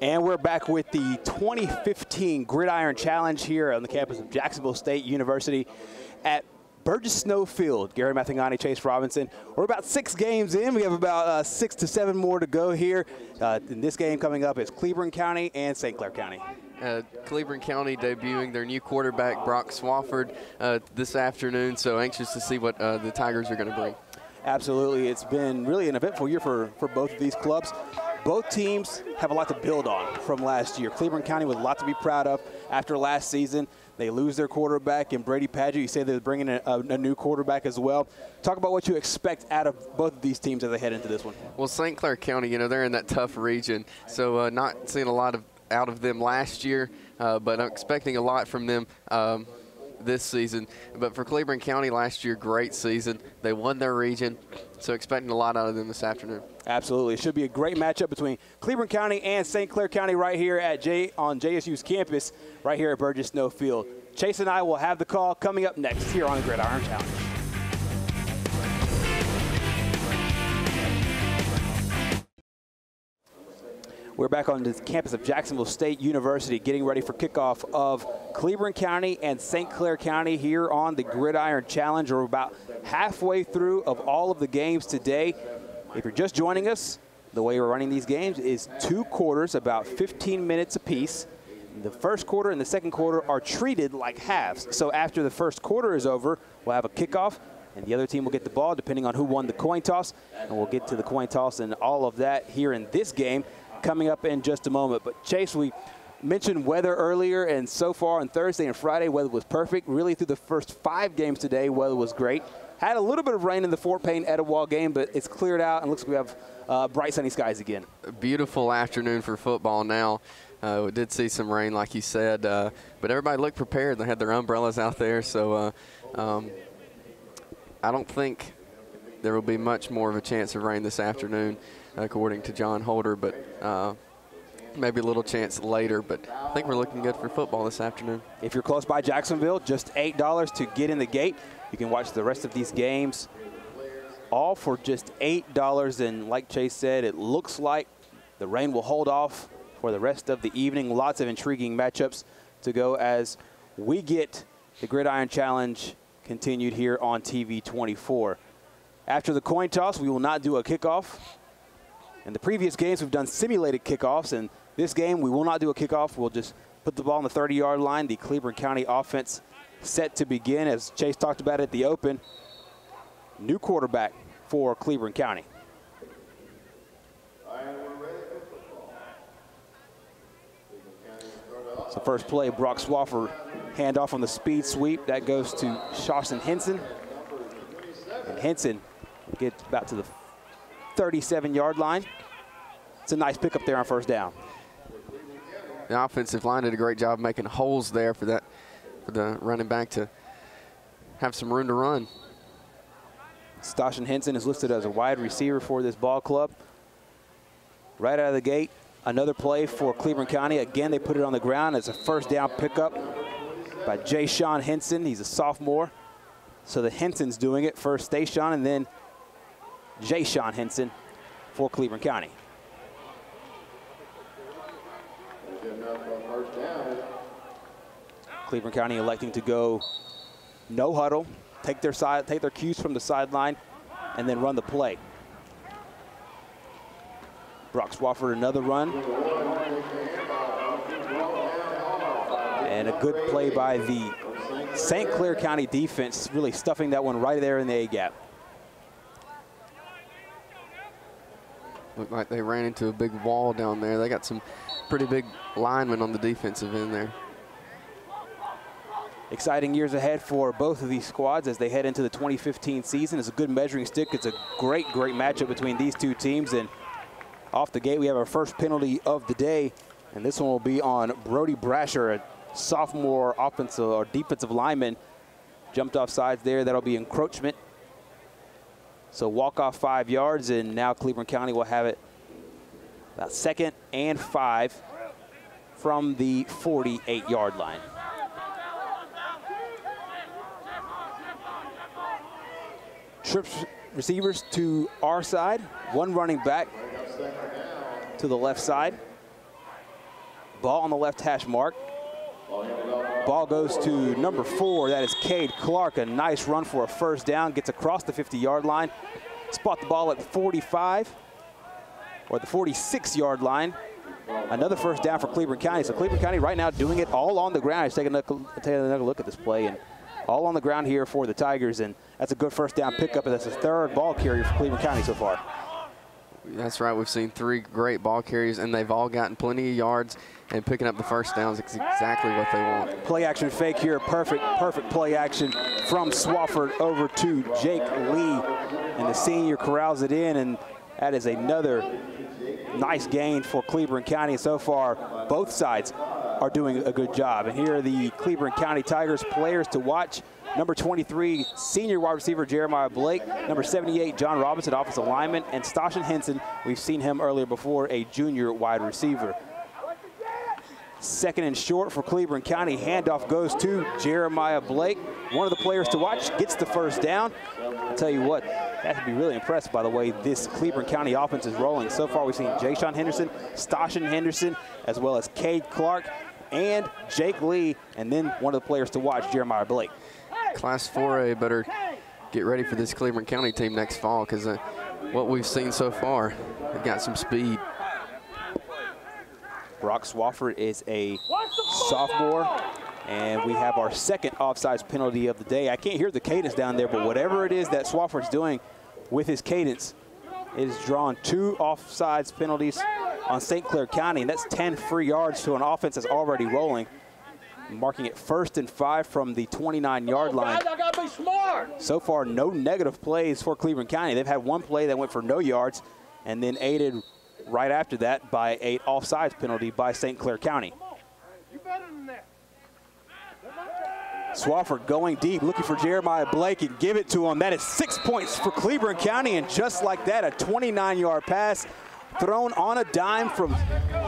And we're back with the 2015 Gridiron Challenge here on the campus of Jacksonville State University at Burgess Snow Field. Gary Mathangani, Chase Robinson. We're about 6 games in. We have about 6 to 7 more to go here. In this game coming up is Cleburne County and St. Clair County. Cleburne County debuting their new quarterback, Brock Swafford, this afternoon. So anxious to see what the Tigers are going to bring. Absolutely. It's been really an eventful year for both of these clubs. Both teams have a lot to build on from last year. Cleburne County with a lot to be proud of after last season. They lose their quarterback in Brady Padgett. You say they're bringing a new quarterback as well. Talk about what you expect out of both of these teams as they head into this one. Well, St. Clair County, you know, they're in that tough region. So not seeing a lot out of them last year, but I'm expecting a lot from them this season. But for Cleburne County last year, great season. They won their region, so expecting a lot out of them this afternoon. Absolutely. It should be a great matchup between Cleburne County and St. Clair County right here at on JSU's campus, right here at Burgess Snow Field. Chase and I will have the call coming up next here on the Gridiron Challenge. We're back on the campus of Jacksonville State University getting ready for kickoff of Cleburne County and St. Clair County here on the Gridiron Challenge. We're about halfway through of all of the games today. If you're just joining us, the way we're running these games is 2 quarters, about 15 minutes apiece. The first quarter and the second quarter are treated like halves. So after the first quarter is over, we'll have a kickoff, and the other team will get the ball depending on who won the coin toss. And we'll get to the coin toss and all of that here in this game coming up in just a moment. But Chase, we mentioned weather earlier, and so far on Thursday and Friday, weather was perfect. Really through the first 5 games today, weather was great. Had a little bit of rain in the Fort Payne Etowah game, but it's cleared out and looks like we have bright sunny skies again. A beautiful afternoon for football now. We did see some rain, like you said, but everybody looked prepared. They had their umbrellas out there, so I don't think there will be much more of a chance of rain this afternoon, according to John Holder, but maybe a little chance later, but I think we're looking good for football this afternoon. If you're close by Jacksonville, just $8 to get in the gate. You can watch the rest of these games all for just $8. And like Chase said, it looks like the rain will hold off for the rest of the evening. Lots of intriguing matchups to go as we get the Gridiron Challenge continued here on TV 24. After the coin toss, we will not do a kickoff. In the previous games, we've done simulated kickoffs, and this game, we will not do a kickoff. We'll just put the ball on the 30-yard line. The Cleburne County offense set to begin, as Chase talked about at the open. New quarterback for Cleburne County. So first play, Brock Swafford handoff on the speed sweep. That goes to Shawson Henson. And Henson gets about to the 37-yard line. It's a nice pickup there on first down. The offensive line did a great job making holes there for the running back to have some room to run. Shawson Henson is listed as a wide receiver for this ball club. Right out of the gate, another play for Cleburne County. Again, they put it on the ground as a first down pickup by Jay Sean Henson. He's a sophomore. So the Henson's doing it. First Stayshawn and then Jay Sean Henson for Cleburne County. Cleburne County electing to go no huddle, take their cues from the sideline, and then run the play. Brock Swafford, another run. And a good play by the St. Clair County defense, really stuffing that one right there in the A-gap. Looked like they ran into a big wall down there. They got some pretty big linemen on the defensive end there. Exciting years ahead for both of these squads as they head into the 2015 season. It's a good measuring stick. It's a great, great matchup between these two teams. And off the gate, we have our first penalty of the day. And this one will be on Brody Brasher, a sophomore offensive or defensive lineman. Jumped off sides there. That'll be encroachment. So walk off 5 yards, and now Cleburne County will have it about 2nd and 5 from the 48-yard line. Trips receivers to our side, one running back to the left side. Ball on the left hash mark. Ball goes to number 4. That is Cade Clark. A nice run for a first down. Gets across the 50-yard line. Spot the ball at 45 or the 46-yard line. Another first down for Cleburne County. So Cleburne County right now doing it all on the ground. Let's take another look at this play, and all on the ground here for the Tigers, and that's a good first down pickup, and that's the 3rd ball carrier for Cleburne County so far. That's right. We've seen 3 great ball carriers, and they've all gotten plenty of yards, and picking up the first downs is exactly what they want. Play action fake here. Perfect play action from Swafford over to Jake Lee, and the senior corrals it in, and that is another nice gain for Cleburne County. So far, both sides are doing a good job. And here are the Cleburne County Tigers players to watch. Number 23, senior wide receiver Jeremiah Blake. Number 78, John Robinson, offensive lineman. And Stashen Henson, we've seen him earlier before, a junior wide receiver. 2nd and short for Cleburne County. Handoff goes to Jeremiah Blake. One of the players to watch gets the first down. I'll tell you what, I have to be really impressed by the way this Cleburne County offense is rolling. So far, we've seen Jay-Sean Henderson, Stashen Henderson, as well as Cade Clark and Jake Lee, and then one of the players to watch, Jeremiah Blake. Class 4A better get ready for this Cleburne County team next fall, because what we've seen so far, they've got some speed. Brock Swafford is a sophomore, and we have our 2nd offsides penalty of the day. I can't hear the cadence down there, but whatever it is that Swafford's doing with his cadence, it has drawn 2 offsides penalties on St. Clair County, and that's 10 free yards to an offense that's already rolling. Marking it 1st and 5 from the 29-yard line. Guys, I gotta be smart. So far, no negative plays for Cleburne County. They've had one play that went for no yards, and then aided right after that by an offsides penalty by St. Clair County. You better than that. Swafford going deep, looking for Jeremiah Blake, and give it to him. That is 6 points for Cleburne County, and just like that, a 29-yard pass thrown on a dime from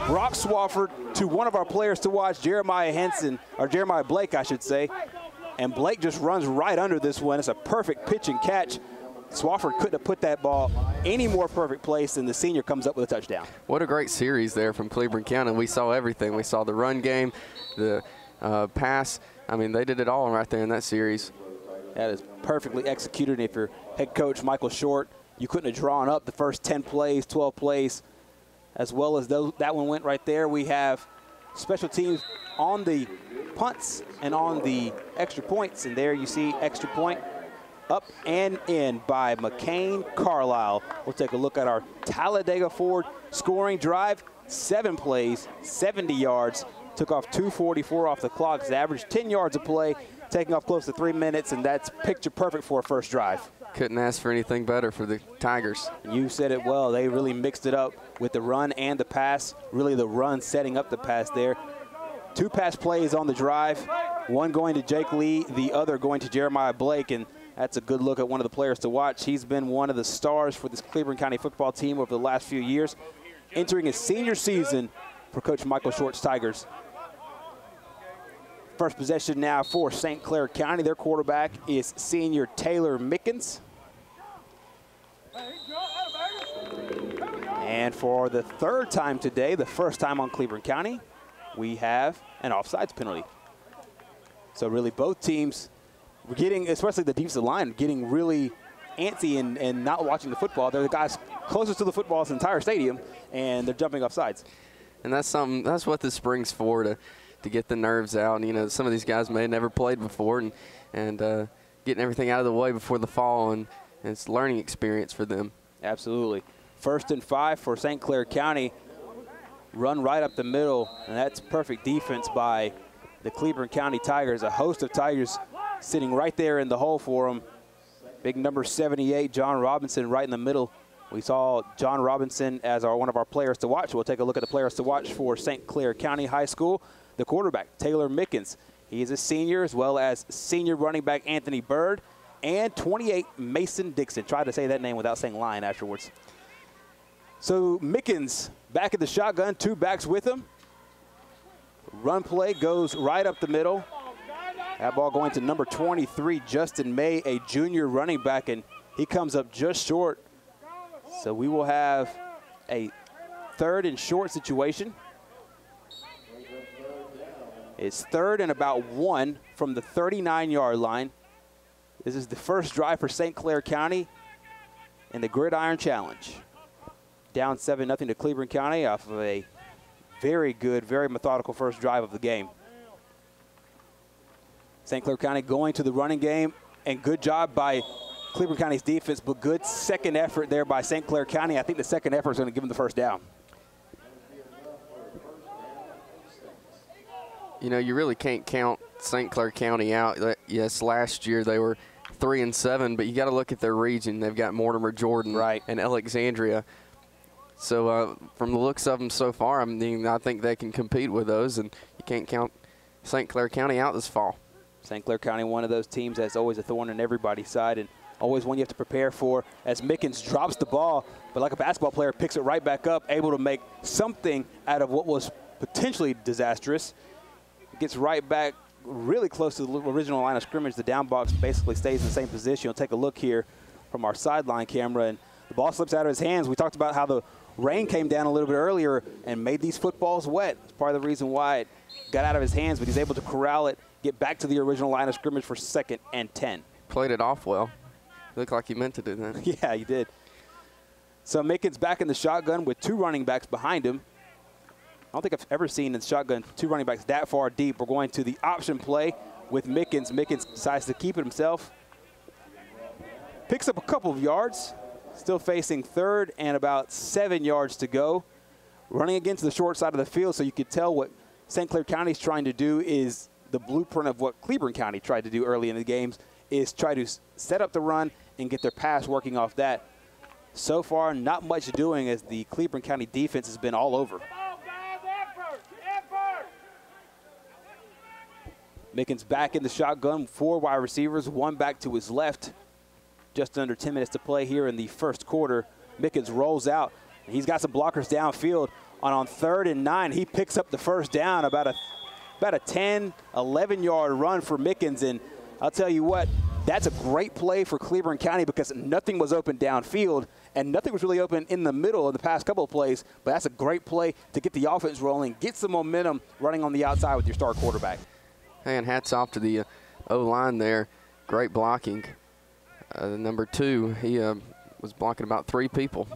Brock Swafford to one of our players to watch, Jeremiah Blake, I should say. And Blake just runs right under this one. It's a perfect pitch and catch. Swafford couldn't have put that ball any more perfect place, and the senior comes up with a touchdown. What a great series there from Cleburne County. We saw everything. We saw the run game, the pass. I mean, they did it all right there in that series. That is perfectly executed. And if you're head coach Michael Short, you couldn't have drawn up the first 10 plays, 12 plays, as well as those, that one went right there. We have special teams on the punts and on the extra points, and there you see extra point up and in by McCain Carlisle. We'll take a look at our Talladega Ford scoring drive. 7 plays, 70 yards, took off 2:44 off the clock. It's averaged 10 yards a play, taking off close to 3 minutes, and that's picture perfect for a first drive. Couldn't ask for anything better for the Tigers. You said it well. They really mixed it up with the run and the pass. Really the run setting up the pass there. 2 pass plays on the drive, one going to Jake Lee, the other going to Jeremiah Blake, and that's a good look at one of the players to watch. He's been one of the stars for this Cleburne County football team over the last few years, entering his senior season for Coach Michael Short's Tigers. First possession now for St. Clair County. Their quarterback is senior Taylor Mickens. And for the 3rd time today, the first time on Cleburne County, we have an offsides penalty. So really both teams were getting, especially the defensive line, getting really antsy and not watching the football. They're the guys closest to the football as the entire stadium, and they're jumping off sides. And that's something, that's what the spring's for, to get the nerves out. And, you know, some of these guys may have never played before, and getting everything out of the way before the fall, and it's a learning experience for them. Absolutely. 1st and 5 for St. Clair County. Run right up the middle, and that's perfect defense by the Cleburne County Tigers. A host of Tigers sitting right there in the hole for them. Big number 78, John Robinson, right in the middle. We saw John Robinson as one of our players to watch. We'll take a look at the players to watch for St. Clair County High School. The quarterback, Taylor Mickens. He is a senior, as well as senior running back Anthony Bird, and 28, Mason Dixon. Try to say that name without saying line afterwards. So Mickens back at the shotgun, 2 backs with him. Run play goes right up the middle. That ball going to number 23, Justin May, a junior running back, and he comes up just short. So we will have a 3rd and short situation. It's 3rd and about 1 from the 39-yard line. This is the first drive for St. Clair County in the Gridiron Challenge. Down 7-0 to Cleburne County off of a very good, very methodical first drive of the game. St. Clair County going to the running game, and good job by Cleburne County's defense, but good second effort there by St. Clair County. I think the second effort is going to give them the first down. You know, you really can't count St. Clair County out. Yes, last year they were 3-7, but you got to look at their region. They've got Mortimer, Jordan, and Alexandria. So from the looks of them so far, I think they can compete with those, and you can't count St. Clair County out this fall. St. Clair County, one of those teams that's always a thorn in everybody's side, and always one you have to prepare for as Mickens drops the ball, but like a basketball player, picks it right back up, able to make something out of what was potentially disastrous. Gets right back really close to the original line of scrimmage. The down box basically stays in the same position. You'll take a look here from our sideline camera, and the ball slips out of his hands. We talked about how the rain came down a little bit earlier and made these footballs wet. It's part of the reason why it got out of his hands, but he's able to corral it, get back to the original line of scrimmage for 2nd and 10. Played it off well. Looked like he meant to do that. Yeah, he did. So Mickens back in the shotgun with 2 running backs behind him. I don't think I've ever seen in the shotgun 2 running backs that far deep. We're going to the option play with Mickens. Mickens decides to keep it himself. Picks up a couple of yards. Still facing 3rd and about 7 yards to go. Running against the short side of the field, so you could tell what St. Clair County is trying to do is the blueprint of what Cleburne County tried to do early in the games, is try to set up the run and get their pass working off that. So far, not much doing as the Cleburne County defense has been all over. Mickens back in the shotgun, 4 wide receivers, 1 back to his left. Just under 10 minutes to play here in the first quarter. Mickens rolls out. He's got some blockers downfield. On 3rd and 9, he picks up the first down, about a 10, 11-yard run for Mickens. And I'll tell you what, that's a great play for Cleburne County because nothing was open downfield and nothing was really open in the middle of the past couple of plays. But that's a great play to get the offense rolling, get some momentum running on the outside with your star quarterback. And hats off to the O-line there. Great blocking. Number 2, he was blocking about 3 people.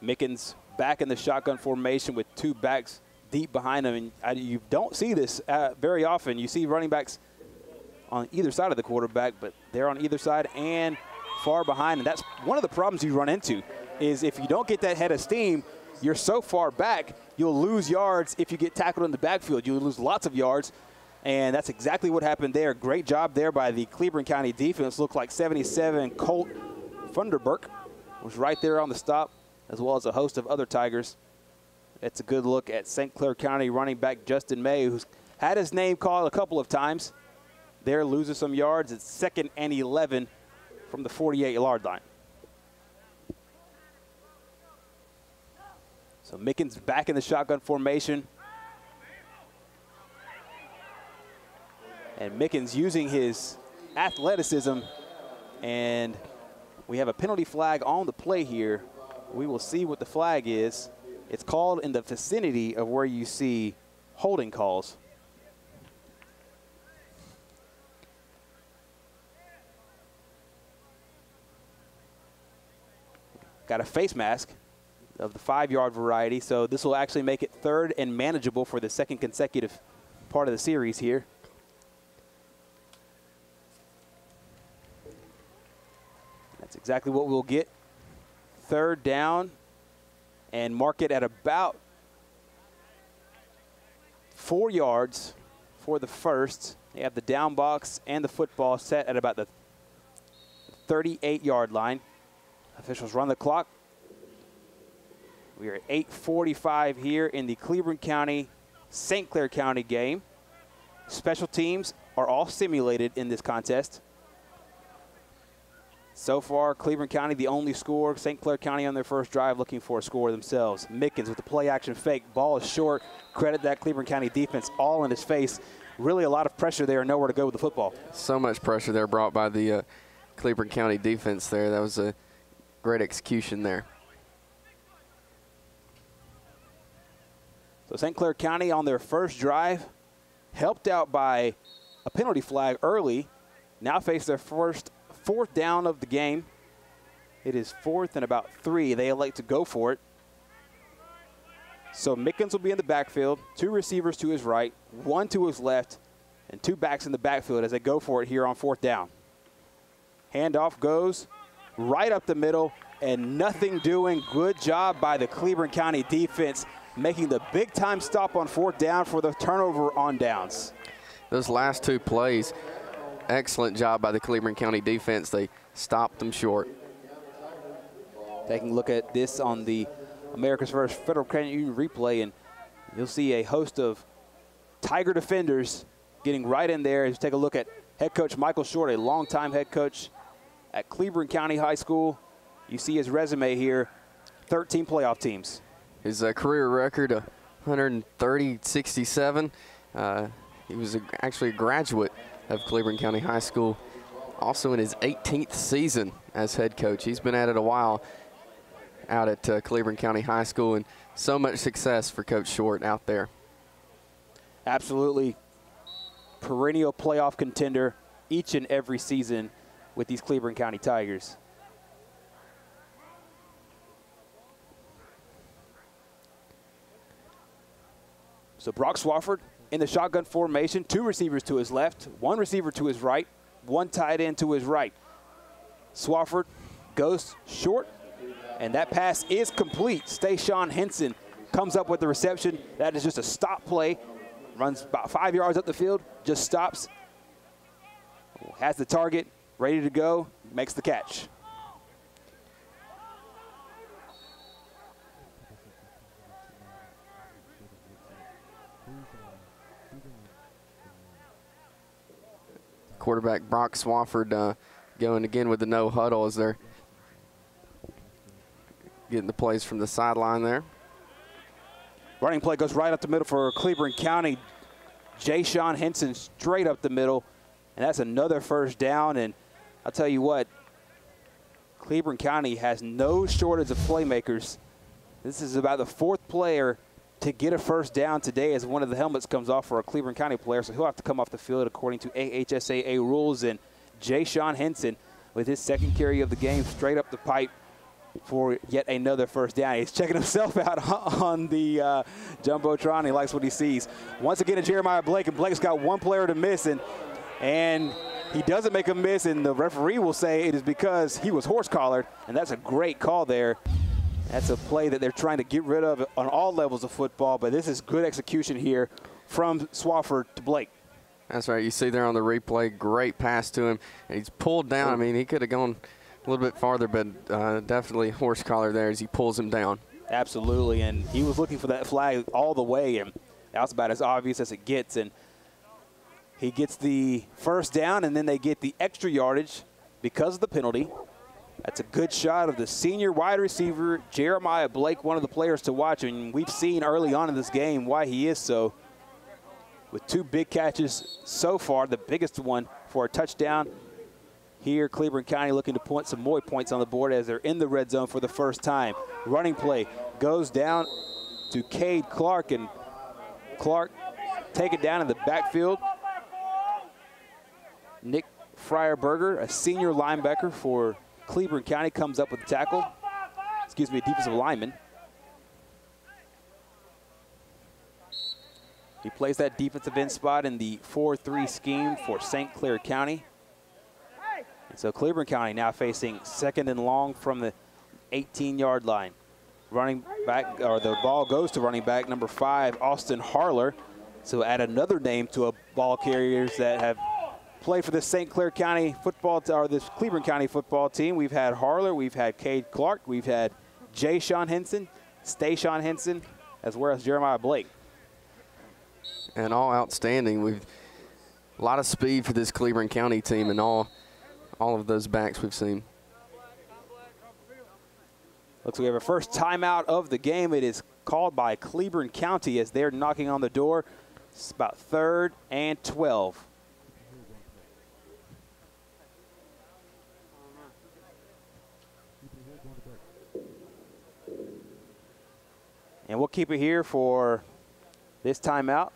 Mickens back in the shotgun formation with 2 backs deep behind him. And you don't see this very often. You see running backs on either side of the quarterback, but they're on either side and far behind. And that's one of the problems you run into is if you don't get that head of steam, you're so far back, you'll lose yards if you get tackled in the backfield. You'll lose lots of yards, and that's exactly what happened there. Great job there by the Cleburne County defense. Looked like 77 Colt Funderburk was right there on the stop, as well as a host of other Tigers. It's a good look at St. Clair County running back Justin May, who's had his name called a couple of times. There loses some yards. It's 2nd and 11 from the 48-yard line. So Mickens back in the shotgun formation. And Mickens using his athleticism. And we have a penalty flag on the play here. We will see what the flag is. It's called in the vicinity of where you see holding calls. Got a face mask of the 5-yard variety, so this will actually make it 3rd and manageable for the 2nd consecutive part of the series here. That's exactly what we'll get. 3rd down, and mark it at about 4 yards for the first. They have the down box and the football set at about the 38-yard line. Officials run the clock. We are at 8:45 here in the Cleburne County, St. Clair County game. Special teams are all simulated in this contest. So far, Cleburne County the only score. St. Clair County on their first drive looking for a score themselves. Mickens with the play action fake. Ball is short. Credit that Cleburne County defense all in his face. Really a lot of pressure there and nowhere to go with the football. So much pressure there brought by the Cleburne County defense there. That was a great execution there. So So St. Clair County on their first drive, helped out by a penalty flag early, now face their first fourth down of the game. It is 4th and about 3. They elect to go for it. So Mickens will be in the backfield, 2 receivers to his right, 1 to his left, and 2 backs in the backfield as they go for it here on 4th down. Handoff goes right up the middle, and nothing doing. Good job by the Cleburne County defense, making the big-time stop on 4th down for the turnover on downs. Those last 2 plays, excellent job by the Cleburne County defense. They stopped them short. Taking a look at this on the America's First Federal Credit Union replay, and you'll see a host of Tiger defenders getting right in there. As you take a look at head coach Michael Short, a longtime head coach at Cleburne County High School. You see his resume here, 13 playoff teams. His career record, 130-67. He was actually a graduate of Cleburne County High School, also in his 18th season as head coach. He's been at it a while out at Cleburne County High School, and so much success for Coach Short out there. Absolutely perennial playoff contender each and every season with these Cleburne County Tigers. So Brock Swafford in the shotgun formation, 2 receivers to his left, 1 receiver to his right, 1 tight end to his right. Swafford goes short, and that pass is complete. Stayshawn Henson comes up with the reception. That is just a stop play. Runs about 5 yards up the field, just stops. Has the target, ready to go, makes the catch. Quarterback Brock Swafford going again with the no huddle as they're getting the plays from the sideline there. Running play goes right up the middle for Cleburne County. Jay-Sean Henson straight up the middle, and that's another first down. And I'll tell you what, Cleburne County has no shortage of playmakers. This is about the 4th player to get a first down today as one of the helmets comes off for a Cleburne County player, so he'll have to come off the field according to AHSAA rules. And Jay-Sean Henson with his 2nd carry of the game straight up the pipe for yet another first down. He's checking himself out on the Jumbotron. He likes what he sees. Once again, it's Jeremiah Blake, and Blake's got 1 player to miss, and he doesn't make a miss, and the referee will say it is because he was horse-collared, and that's a great call there. That's a play that they're trying to get rid of on all levels of football, but this is good execution here from Swafford to Blake. That's right. You see there on the replay, great pass to him. And he's pulled down. I mean, he could have gone a little bit farther, but definitely horse collar there as he pulls him down. Absolutely, and he was looking for that flag all the way, and that was about as obvious as it gets. And he gets the first down, and then they get the extra yardage because of the penalty. That's a good shot of the senior wide receiver, Jeremiah Blake, one of the players to watch. And we've seen early on in this game why he is so. With 2 big catches so far, the biggest one for a touchdown. Here, Cleburne County looking to put some more points on the board as they're in the red zone for the first time. Running play goes down to Cade Clark, and Clark take it down in the backfield. Nick Fryerberger, a senior linebacker for Cleburne County, comes up with the tackle. Excuse me, a defensive lineman. He plays that defensive end spot in the 4-3 scheme for St. Clair County. And so Cleburne County now facing 2nd and long from the 18-yard line. Running back, or the ball goes to running back number 5, Austin Harler. So add another name to a ball carriers that have played for the St. Clair County football, or this Cleburne County football team. We've had Harler, we've had Cade Clark, we've had Jay-Sean Henson, Stayshawn Henson, as well as Jeremiah Blake. And all outstanding. We've a lot of speed for this Cleburne County team, and all of those backs we've seen. Looks like we have a first timeout of the game. It is called by Cleburne County as they're knocking on the door. It's about 3rd and 12. And we'll keep it here for this timeout.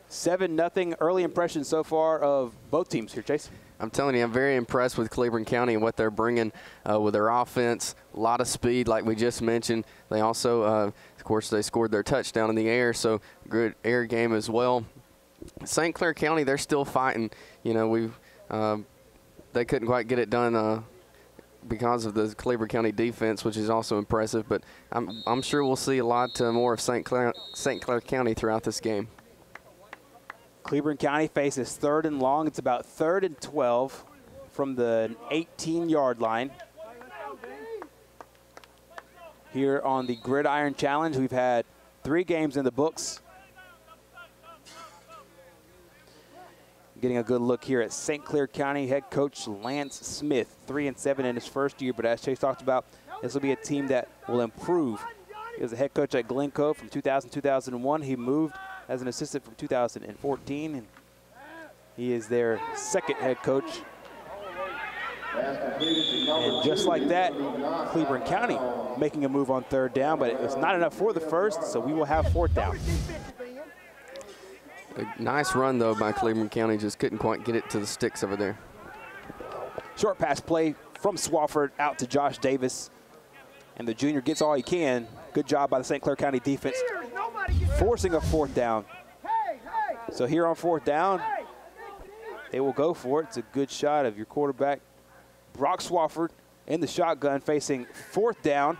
7-0. Early impressions so far of both teams here, Chase. I'm telling you, I'm very impressed with Cleburne County and what they're bringing with their offense. A lot of speed, like we just mentioned. They also, of course, they scored their touchdown in the air, so good air game as well. St. Clair County, they're still fighting. You know, they couldn't quite get it done because of the Cleburne County defense, which is also impressive. But I'm sure we'll see a lot more of St. Clair County throughout this game. Cleburne County faces 3rd and long. It's about 3rd and 12 from the 18-yard line. Here on the Gridiron Challenge, we've had 3 games in the books. Getting a good look here at St. Clair County head coach Lance Smith, 3-7 in his first year. But as Chase talked about, this will be a team that will improve. He was a head coach at Glencoe from 2000-2001. He moved as an assistant from 2014, and he is their 2nd head coach. And just like that, Cleburne County making a move on 3rd down, but it's not enough for the first, so we will have 4th down. A nice run, though, by Cleburne County. Just couldn't quite get it to the sticks over there. Short pass play from Swafford out to Josh Davis, and the junior gets all he can. Good job by the St. Clair County defense, forcing a 4th down. So here on 4th down, they will go for it. It's a good shot of your quarterback, Brock Swafford, in the shotgun facing 4th down.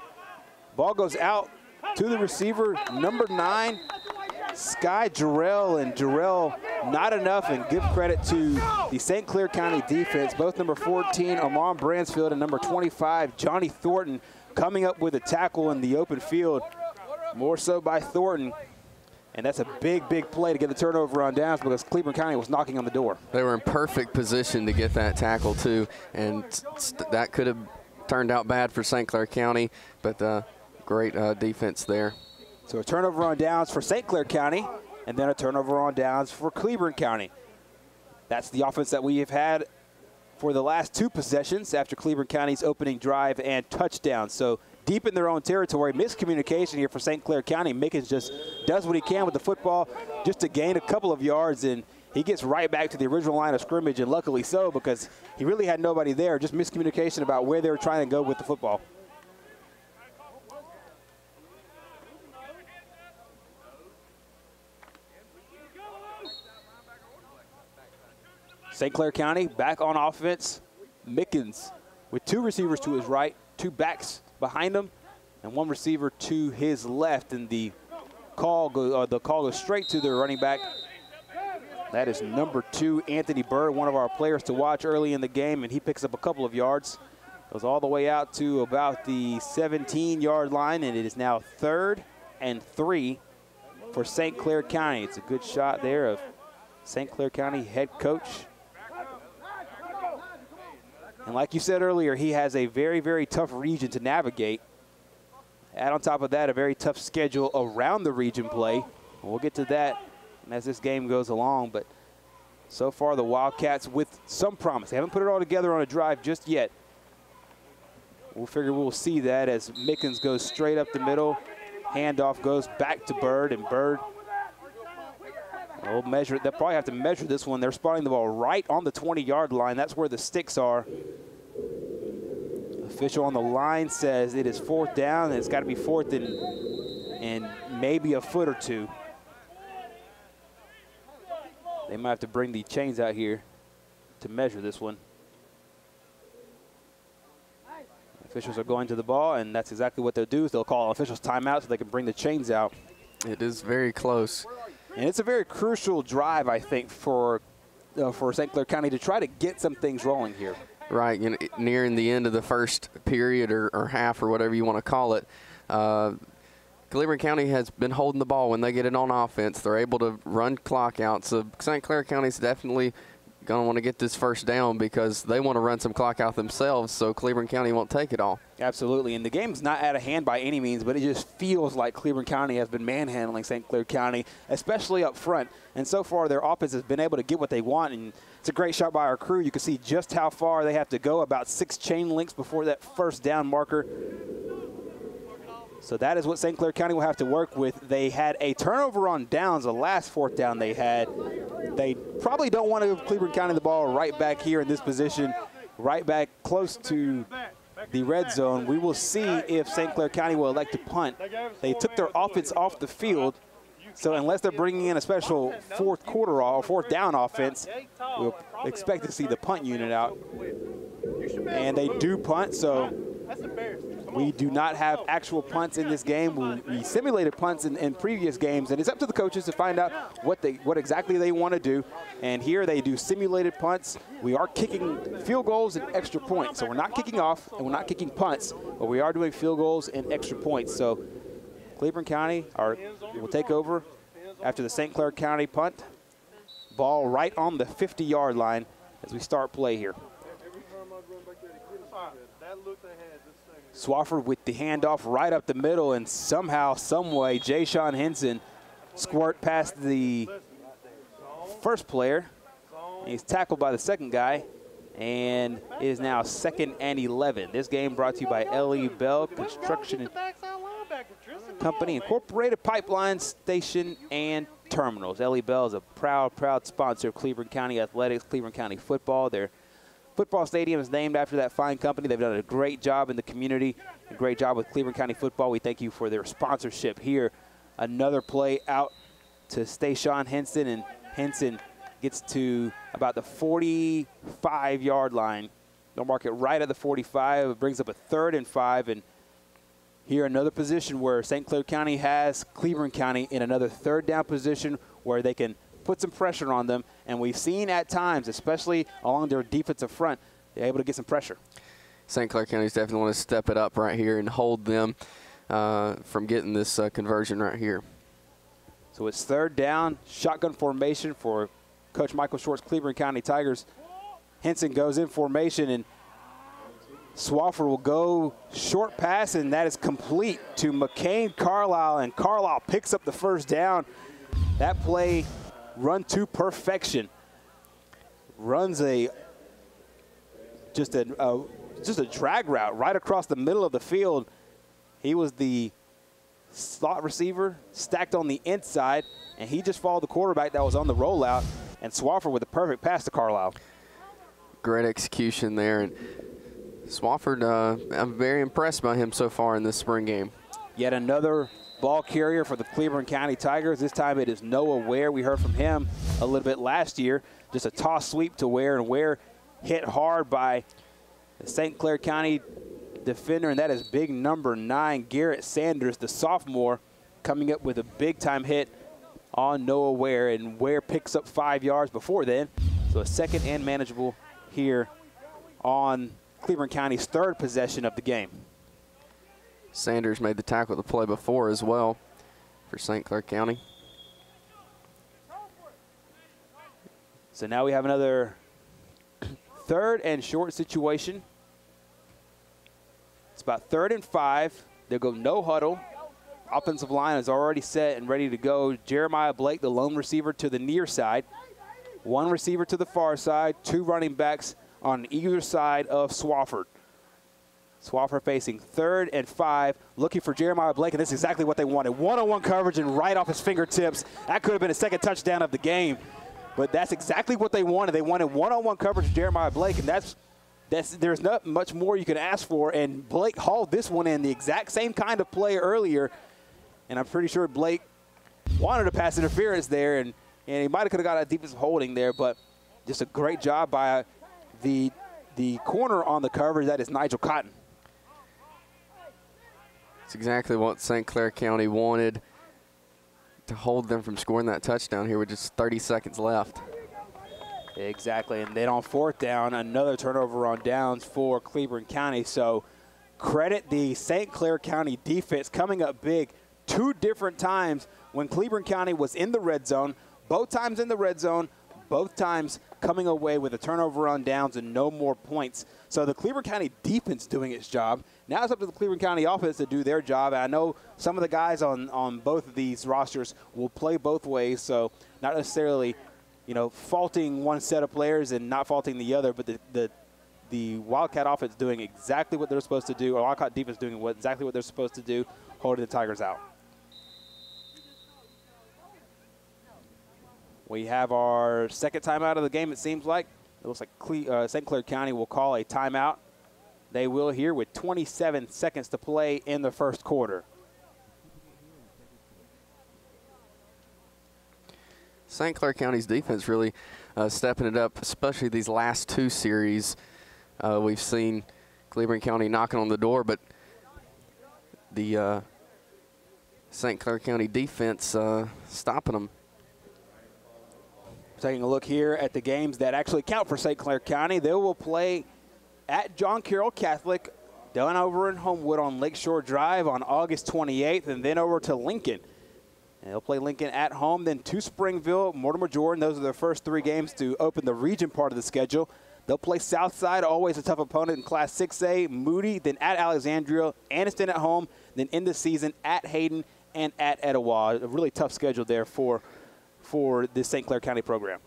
Ball goes out to the receiver, number 9, Sky Jarrell, and Jarrell not enough, and give credit to the St. Clair County defense. Both number 14, Amon Bransfield, and number 25, Johnny Thornton, coming up with a tackle in the open field, more so by Thornton. And that's a big, big play to get the turnover on downs because Cleburne County was knocking on the door. They were in perfect position to get that tackle, too, and that could have turned out bad for St. Clair County, but great defense there. So a turnover on downs for St. Clair County, and then a turnover on downs for Cleburne County. That's the offense that we have had for the last 2 possessions after Cleburne County's opening drive and touchdown. So deep in their own territory, miscommunication here for St. Clair County. Mickens just does what he can with the football just to gain a couple of yards, and he gets right back to the original line of scrimmage, and luckily so because he really had nobody there. Just miscommunication about where they were trying to go with the football. St. Clair County back on offense. Mickens with 2 receivers to his right, 2 backs behind him, and 1 receiver to his left. And the call goes straight to the running back. That is number 2, Anthony Bird, one of our players to watch early in the game, and he picks up a couple of yards. Goes all the way out to about the 17-yard line, and it is now 3rd and 3 for St. Clair County. It's a good shot there of St. Clair County head coach. And like you said earlier, he has a very, very tough region to navigate. Add on top of that, a very tough schedule around the region play. We'll get to that as this game goes along. But so far, the Wildcats with some promise. They haven't put it all together on a drive just yet. We'll figure we'll see that as Mickens goes straight up the middle. Handoff goes back to Bird, and Bird will measure it. They'll probably have to measure this one. They're spotting the ball right on the 20-yard line. That's where the sticks are. Official on the line says it is 4th down, and it's got to be 4th and maybe a foot or 2. They might have to bring the chains out here to measure this one. Officials are going to the ball, and that's exactly what they'll do. Is they'll call officials timeout so they can bring the chains out. It is very close. And it's a very crucial drive, I think, for St. Clair County to try to get some things rolling here. Right, you know, nearing the end of the first period or half or whatever you want to call it. Cleburne County has been holding the ball when they get it on offense. They're able to run clock out. So St. Clair County's definitely going to want to get this first down because they want to run some clock out themselves, so Cleburne County won't take it all. Absolutely, and the game's not out of hand by any means, but it just feels like Cleburne County has been manhandling St. Clair County, especially up front. And so far, their offense has been able to get what they want, and it's a great shot by our crew. You can see just how far they have to go, about 6 chain links before that first down marker. So that is what St. Clair County will have to work with. They had a turnover on downs, the last fourth down they had. They probably don't want to give Cleburne County the ball right back here in this position, right back close to the red zone. We will see if St. Clair County will elect to punt. They took their offense off the field, so unless they're bringing in a special fourth down offense, we'll expect to see the punt unit out. And they do punt, so we do not have actual punts in this game. We simulated punts in previous games, and it's up to the coaches to find out what exactly they want to do. And here they do simulated punts. We are kicking field goals and extra points. So we're not kicking off and we're not kicking punts, but we are doing field goals and extra points. So Cleburne County will take over after the St. Clair County punt. Ball right on the 50-yard line as we start play here. Swafford with the handoff right up the middle, and somehow, someway, Jay-Sean Henson squirt past the first player. He's tackled by the second guy, and it is now 2nd and 11. This game brought to you by L.E. Bell Construction Company, Incorporated Pipeline Station and Terminals. L.E. Bell is a proud sponsor of Cleburne County Athletics, Cleburne County football. Their football stadium is named after that fine company. They've done a great job in the community, a great job with Cleburne County football. We thank you for their sponsorship here. Another play out to Stayshawn Henson, and Henson gets to about the 45-yard line. They'll mark it right at the 45. It brings up a 3rd and 5, and here another position where St. Clair County has Cleburne County in another 3rd down position where they can put some pressure on them, and we've seen at times, especially along their defensive front, they're able to get some pressure. St. Clair County's definitely want to step it up right here and hold them from getting this conversion right here. So it's 3rd down, shotgun formation for Coach Michael Short's Cleburne County Tigers. Henson goes in formation, and Swafford will go short pass, and that is complete to McCain Carlisle, and Carlisle picks up the 1st down. That play run to perfection. Runs just a drag route right across the middle of the field. He was the slot receiver stacked on the inside, and he just followed the quarterback that was on the rollout, and Swafford with a perfect pass to Carlisle. Great execution there, and Swafford, I'm very impressed by him so far in this spring game. Yet another ball carrier for the Cleburne County Tigers. This time it is Noah Ware. We heard from him a little bit last year. Just a toss sweep to Ware, and Ware hit hard by the St. Clair County defender, and that is big number 9, Garrett Sanders, the sophomore, coming up with a big-time hit on Noah Ware, and Ware picks up 5 yards before then. So a 2nd and manageable here on Cleburne County's 3rd possession of the game. Sanders made the tackle the play before as well for St. Clair County. So now we have another 3rd and short situation. It's about 3rd and 5. They'll go no huddle. Offensive line is already set and ready to go. Jeremiah Blake, the lone receiver, to the near side. 1 receiver to the far side. 2 running backs on either side of Swafford. Swafford facing 3rd and 5, looking for Jeremiah Blake, and this is exactly what they wanted. One-on-one coverage and right off his fingertips. That could have been a 2nd touchdown of the game, but that's exactly what they wanted. They wanted one-on-one coverage of Jeremiah Blake, and there's not much more you can ask for, and Blake hauled this one in, the exact same kind of play earlier, and I'm pretty sure Blake wanted a pass interference there, and he might have could have got a defensive holding there, but just a great job by the corner on the coverage. That is Nigel Cotton. It's exactly what St. Clair County wanted, to hold them from scoring that touchdown here with just 30 seconds left. Exactly, and then on 4th down, another turnover on downs for Cleburne County. So credit the St. Clair County defense coming up big 2 different times when Cleburne County was in the red zone, both times in the red zone, both times coming away with a turnover on downs and no more points. So the Cleburne County defense doing its job. Now it's up to the Cleburne County offense to do their job. And I know some of the guys on both of these rosters will play both ways, so not necessarily, faulting one set of players and not faulting the other, but the the Wildcat offense doing exactly what they're supposed to do, or Wildcat defense doing exactly what they're supposed to do, holding the Tigers out. We have our second timeout of the game, it seems like. It looks like St. Clair County will call a timeout. They will here with 27 seconds to play in the first quarter. St. Clair County's defense really stepping it up, especially these last two series. We've seen Cleburne County knocking on the door, but the St. Clair County defense stopping them. Taking a look here at the games that actually count for St. Clair County. They will play at John Carroll Catholic, down over in Homewood on Lakeshore Drive on August 28th, and then over to Lincoln. And they'll play Lincoln at home, then to Springville, Mortimer Jordan. Those are their first three games to open the region part of the schedule. They'll play Southside, always a tough opponent in Class 6A, Moody, then at Alexandria, Anniston at home, then in the season at Hayden and at Etowah. A really tough schedule there for this St. Clair County program.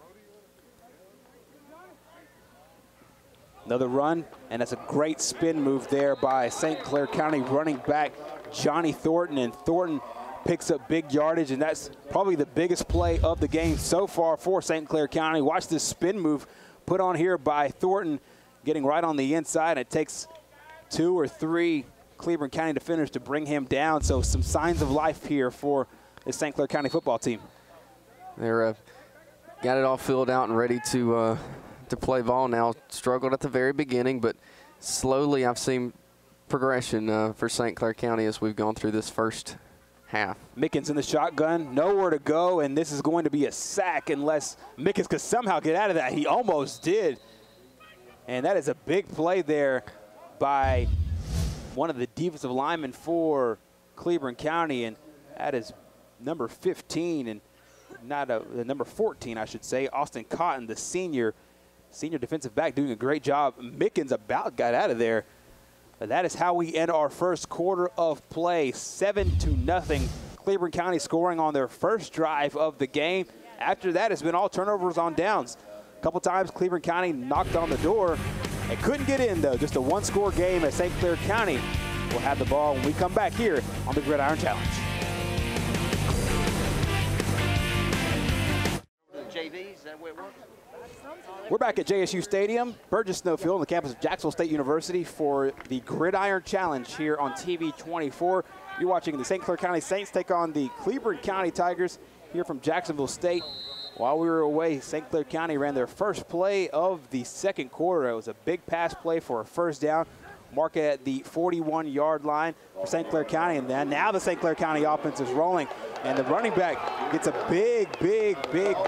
Another run, and that's a great spin move there by St. Clair County running back Johnny Thornton, and Thornton picks up big yardage, and that's probably the biggest play of the game so far for St. Clair County. Watch this spin move put on here by Thornton, getting right on the inside. It takes 2 or 3 Cleburne County defenders to bring him down, so some signs of life here for the St. Clair County football team. They're got it all filled out and ready to play ball now. Struggled at the very beginning, but slowly I've seen progression for St. Clair County as we've gone through this first half. Mickens in the shotgun, nowhere to go, and this is going to be a sack unless Mickens could somehow get out of that. He almost did. And that is a big play there by one of the defensive linemen for Cleburne County, and that is number 15, and number 14, I should say, Austin Cotton, the senior defensive back, doing a great job. Mickens about got out of there. But that is how we end our first quarter of play, 7-0. Cleburne County scoring on their first drive of the game. After that, it's been all turnovers on downs. A couple times Cleburne County knocked on the door and couldn't get in, though. Just a one-score game as St. Clair County will have the ball when we come back here on the Gridiron Challenge. JVs, is that where it works? We're back at JSU Stadium, Burgess Snowfield, on the campus of Jacksonville State University for the Gridiron Challenge here on TV 24. You're watching the St. Clair County Saints take on the Cleburne County Tigers here from Jacksonville State. While we were away, St. Clair County ran their first play of the second quarter. It was a big pass play for a first down, mark at the 41-yard line for St. Clair County. And then now the St. Clair County offense is rolling, and the running back gets a big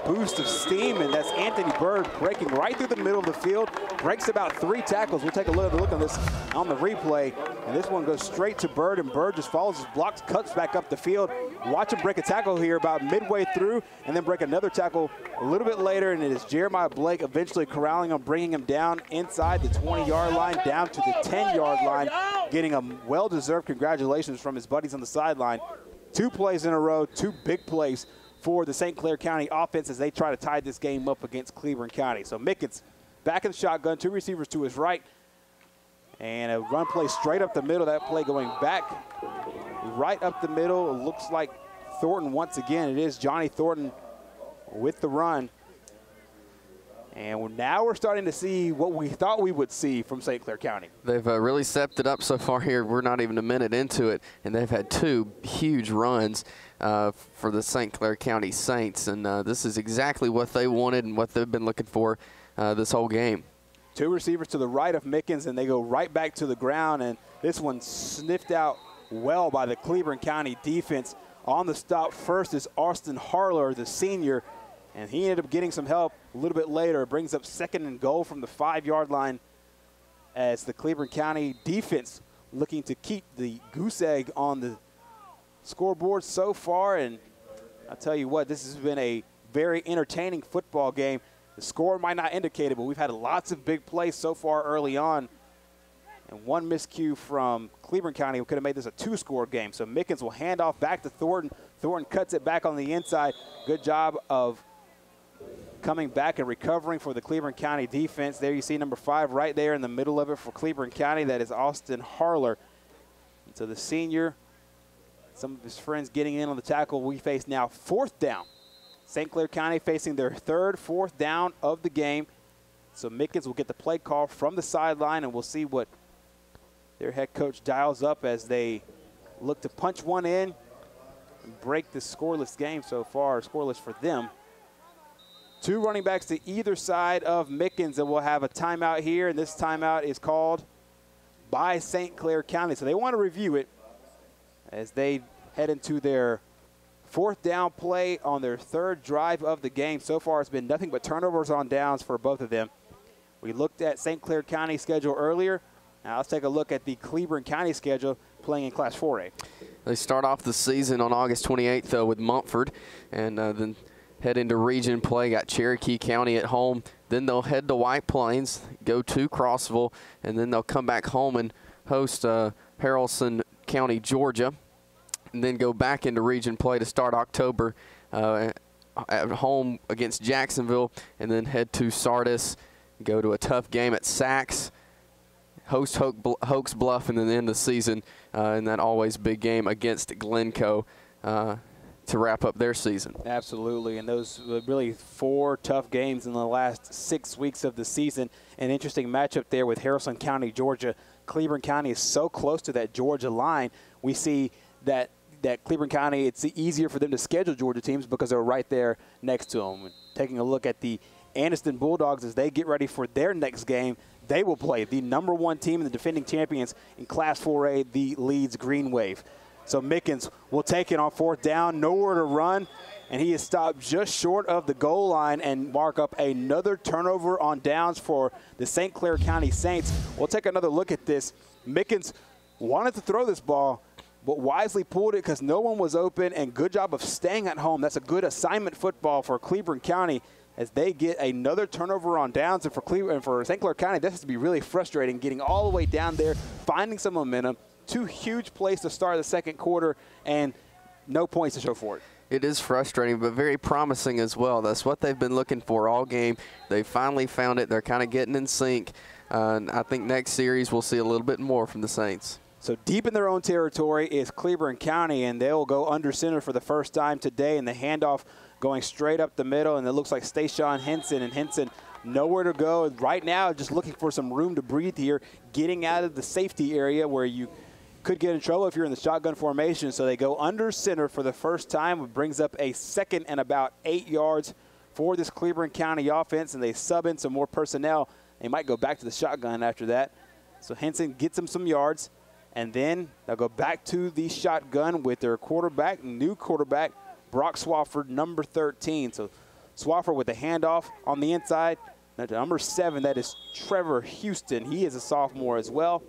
boost of steam, and that's Anthony Bird breaking right through the middle of the field, breaks about 3 tackles. We'll take a look on this on the replay, and this one goes straight to Bird, and Bird just follows his blocks, cuts back up the field. Watch him break a tackle here about midway through, and then break another tackle a little bit later, and it is Jeremiah Blake eventually corralling him, bringing him down inside the 20-yard line, down to the 10-yard line, getting a well-deserved congratulations from his buddies on the sideline. 2 plays in a row, 2 big plays for the St. Clair County offense as they try to tie this game up against Cleburne County. So Mickens back in the shotgun, 2 receivers to his right, and a run play straight up the middle. That play going back right up the middle. It looks like Thornton once again. It is Johnny Thornton with the run. And now we're starting to see what we thought we would see from St. Clair County. They've really stepped it up so far here. We're not even a minute into it, and they've had 2 huge runs for the St. Clair County Saints. And this is exactly what they wanted and what they've been looking for this whole game. 2 receivers to the right of Mickens, and they go right back to the ground. And this one sniffed out well by the Cleburne County defense. On the stop first is Austin Harler, the senior, and he ended up getting some help a little bit later. It brings up 2nd and goal from the 5-yard line as the Cleburne County defense looking to keep the goose egg on the scoreboard so far. And I'll tell you what, this has been a very entertaining football game. The score might not indicate it, but we've had lots of big plays so far early on. And one miscue from Cleburne County could have made this a 2-score game. So Mickens will hand off back to Thornton. Thornton cuts it back on the inside. Good job of coming back and recovering for the Cleburne County defense. There you see number 5 right there in the middle of it for Cleburne County. That is Austin Harler. And so the senior, some of his friends getting in on the tackle. We face now 4th down. St. Clair County facing their 3rd, 4th down of the game. So Mickens will get the play call from the sideline, and we'll see what their head coach dials up as they look to punch one in and break the scoreless game so far, scoreless for them. 2 running backs to either side of Mickens, and we'll have a timeout here, and this timeout is called by St. Clair County. So they want to review it as they head into their 4th down play on their 3rd drive of the game. So far it's been nothing but turnovers on downs for both of them. We looked at St. Clair County's schedule earlier. Now let's take a look at the Cleburne County schedule playing in Class 4A. They start off the season on August 28th, though, with Montford, and then head into region play. Got Cherokee County at home. Then they'll head to White Plains, go to Crossville, and then they'll come back home and host Haralson County, Georgia, and then go back into region play to start October at home against Jacksonville, and then head to Sardis, go to a tough game at Sacs, host Hoax Bluff, and then end the season in that always big game against Glencoe to wrap up their season. Absolutely, and those were really 4 tough games in the last 6 weeks of the season. An interesting matchup there with Haralson County, Georgia. Cleburne County is so close to that Georgia line. We see that Cleburne County, it's easier for them to schedule Georgia teams because they're right there next to them. And taking a look at the Anniston Bulldogs as they get ready for their next game, they will play the number 1 team and the defending champions in Class 4A, the Leeds Green Wave. So Mickens will take it on 4th down, nowhere to run, and he is stopped just short of the goal line and mark up another turnover on downs for the St. Clair County Saints. We'll take another look at this. Mickens wanted to throw this ball, but wisely pulled it because no one was open, and good job of staying at home. That's a good assignment football for Cleburne County as they get another turnover on downs. And for St. Clair County, this has to be really frustrating, getting all the way down there, finding some momentum. 2 huge plays to start the 2nd quarter, and no points to show for it. It is frustrating, but very promising as well. That's what they've been looking for all game. They finally found it. They're kind of getting in sync. And I think next series we'll see a little bit more from the Saints. So deep in their own territory is Cleburne County, and they'll go under center for the first time today, and the handoff going straight up the middle, and it looks like Stayshawn Henson, and Henson nowhere to go. Right now, just looking for some room to breathe here, getting out of the safety area where you could get in trouble if you're in the shotgun formation. So they go under center for the first time. It brings up a 2nd and about 8 yards for this Cleburne County offense, and they sub in some more personnel. They might go back to the shotgun after that. So Henson gets them some yards, and then they'll go back to the shotgun with their quarterback, new quarterback, Brock Swafford, number 13. So Swafford with the handoff on the inside. Number 7, that is Trevor Houston. He is a sophomore as well.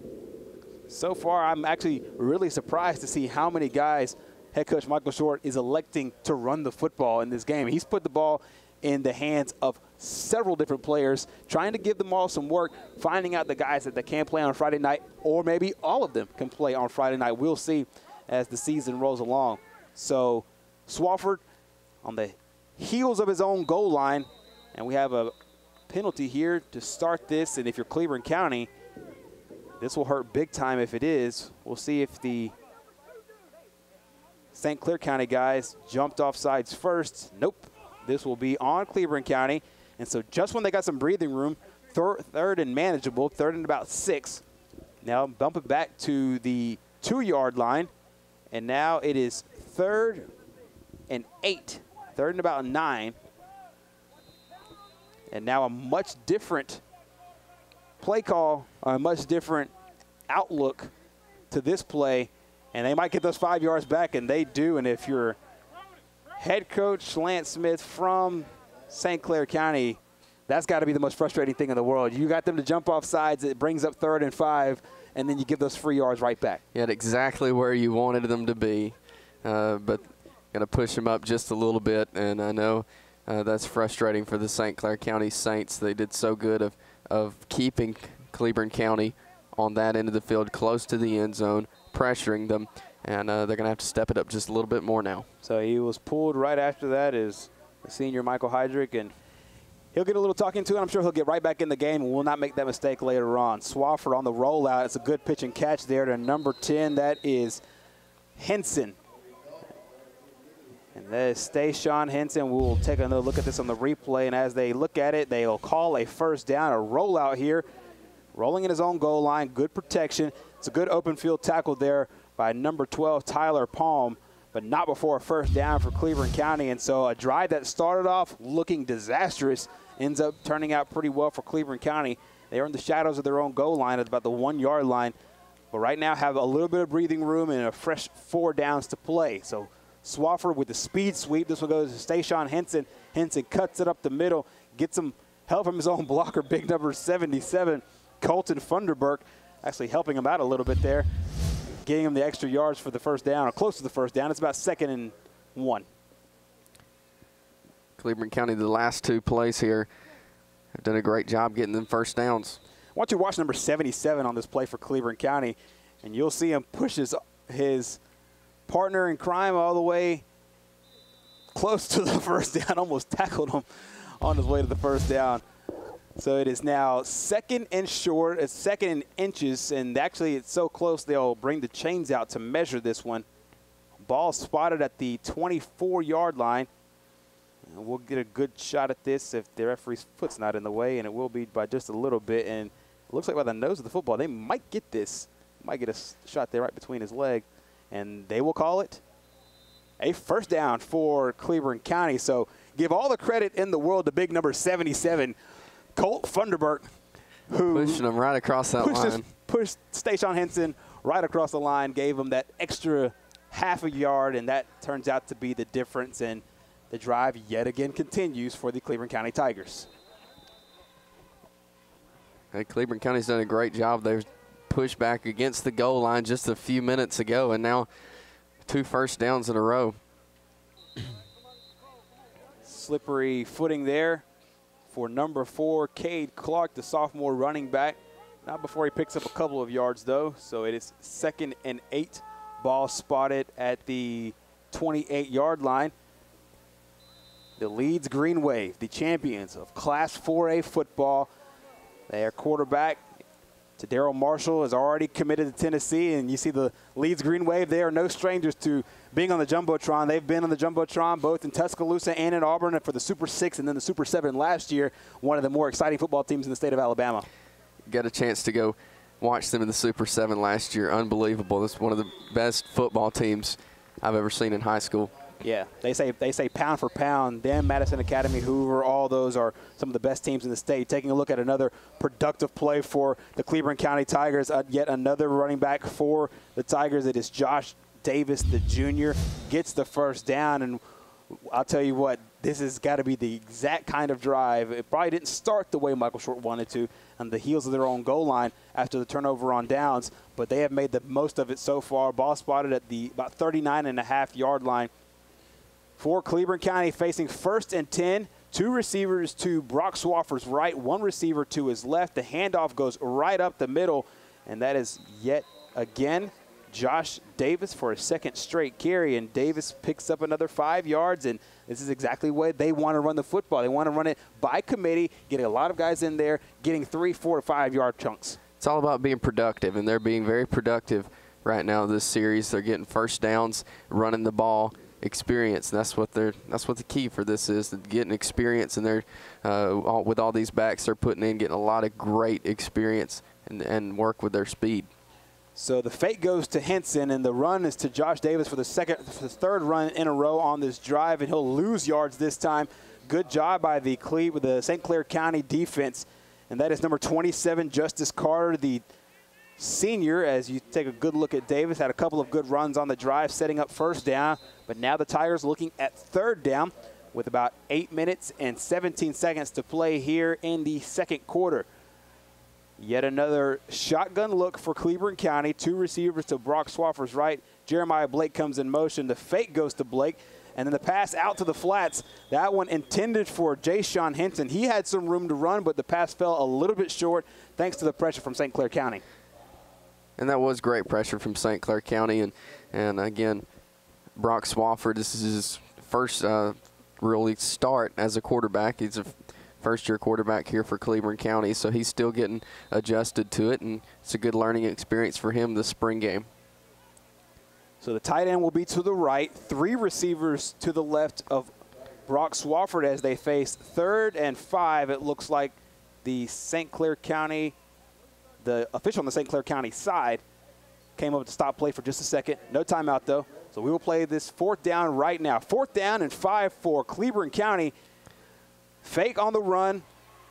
So far, I'm actually really surprised to see how many guys head coach Michael Short is electing to run the football in this game. He's put the ball in the hands of several different players, trying to give them all some work, finding out the guys that they can play on Friday night, or maybe all of them can play on Friday night. We'll see as the season rolls along. So Swafford on the heels of his own goal line, and we have a penalty here to start this. And if you're Cleburne County, this will hurt big time if it is. We'll see if the St. Clair County guys jumped off sides first. Nope. This will be on Cleburne County. And so just when they got some breathing room, 3rd and manageable, 3rd and about 6. Now bump it back to the 2-yard line. And now it is 3rd and 8, 3rd and about 9. And now a much different play call, a much different outlook to this play, and they might get those 5 yards back, and they do. And if you're head coach Lance Smith from St. Clair County, that's got to be the most frustrating thing in the world. You got them to jump off sides, it brings up 3rd and 5, and then you give those 3 yards right back. Yeah, exactly where you wanted them to be, but going to push them up just a little bit, and I know that's frustrating for the St. Clair County Saints. They did so good of keeping Cleburne County on that end of the field close to the end zone, pressuring them, and they're going to have to step it up just a little bit more now. So he was pulled right after that is the senior Michael Heydrich, and He'll get a little talking to, and I'm sure he'll get right back in the game and will not make that mistake later on. Swafford on the rollout. It's a good pitch and catch there to number 10. That is Henson. And that is Stayshawn Henson. We'll take another look at this on the replay, and as they look at it, they'll call a first down, a rollout here. Rolling in his own goal line, good protection. It's a good open field tackle there by number 12, Tyler Palm, but not before a first down for Cleburne County. And so a drive that started off looking disastrous ends up turning out pretty well for Cleburne County. They are in the shadows of their own goal line at about the 1 yard line, but right now have a little bit of breathing room and a fresh 4 downs to play. So Swafford with the speed sweep. This one goes to Stayshawn Henson. Henson cuts it up the middle, gets some help from his own blocker, big number 77, Colton Funderburk, actually helping him out a little bit there, getting him the extra yards for the first down, or close to the first down. It's about 2nd and 1. Cleburne County, the last 2 plays here, have done a great job getting them first downs. I want you to watch number 77 on this play for Cleburne County, and you'll see him push his partner in crime all the way close to the first down, almost tackled him on his way to the first down. So it is now 2nd and short. It's 2nd and inches, and actually it's so close they'll bring the chains out to measure this one. Ball spotted at the 24-yard line. And we'll get a good shot at this if the referee's foot's not in the way, and it will be by just a little bit. And it looks like by the nose of the football, they might get this. Might get a shot there right between his leg. And they will call it a first down for Cleburne County. So give all the credit in the world to big number 77, Colt Funderburk, who pushing him right across that line. Pushed Stayshawn Henson right across the line, gave him that extra half a yard, and that turns out to be the difference. And the drive yet again continues for the Cleburne County Tigers. Hey, Cleburne County's done a great job. They've pushed back against the goal line just a few minutes ago, and now 2 first downs in a row. Slippery footing there for number 4, Cade Clark, the sophomore running back. Not before he picks up a couple of yards, though. So it is 2nd and 8. Ball spotted at the 28-yard line. The Leeds Green Wave, the champions of Class 4A football. Their quarterback, Daryl Marshall, is already committed to Tennessee, and you see the Leeds Green Wave. They are no strangers to being on the Jumbotron. They've been on the Jumbotron both in Tuscaloosa and in Auburn, and for the Super 6 and then the Super 7 last year, one of the more exciting football teams in the state of Alabama. Got a chance to go watch them in the Super 7 last year. Unbelievable. This is one of the best football teams I've ever seen in high school. Yeah, they say pound for pound, them, Madison Academy, Hoover, all those are some of the best teams in the state. Taking a look at another productive play for the Cleburne County Tigers, yet another running back for the Tigers. It is Josh Davis, the junior, gets the first down, and I'll tell you what, this has got to be the exact kind of drive. It probably didn't start the way Michael Short wanted to on the heels of their own goal line after the turnover on downs, but they have made the most of it so far. Ball spotted at the about 39.5-yard line. For Cleburne County, facing 1st and 10, 2 receivers to Brock Swafford's right, 1 receiver to his left. The handoff goes right up the middle, and that is yet again Josh Davis for a 2nd straight carry, and Davis picks up another 5 yards, and this is exactly what they want to run the football. They want to run it by committee, getting a lot of guys in there, getting 3, 4 to 5 yard chunks. It's all about being productive, and they're being very productive right now this series. They're getting first downs, running the ball. Experience. That's what the key for this is, getting experience, and they're with all these backs they're putting in, getting a lot of great experience and work with their speed. So the fake goes to Henson, and the run is to Josh Davis for the 3rd run in a row on this drive, and he'll lose yards this time. Good job by the St. Clair County defense, and that is number 27, Justice Carter, the senior. As you take a good look at Davis, had a couple of good runs on the drive, setting up first down. But now the Tigers looking at 3rd down with about 8 minutes and 17 seconds to play here in the 2nd quarter. Yet another shotgun look for Cleburne County. 2 receivers to Brock Swafford's right. Jeremiah Blake comes in motion. The fake goes to Blake. And then the pass out to the flats. That one intended for Jayshawn Henson. He had some room to run, but the pass fell a little bit short thanks to the pressure from St. Clair County. And that was great pressure from St. Clair County. And again, Brock Swafford, this is his first really start as a quarterback. He's a first-year quarterback here for Cleburne County, so he's still getting adjusted to it, and it's a good learning experience for him this spring game. So the tight end will be to the right, 3 receivers to the left of Brock Swafford as they face 3rd and 5. It looks like the St. Clair County, the official on the St. Clair County side, came up to stop play for just a second. No timeout, though. So we will play this 4th down right now. 4th down and 5 for Cleburne County. Fake on the run.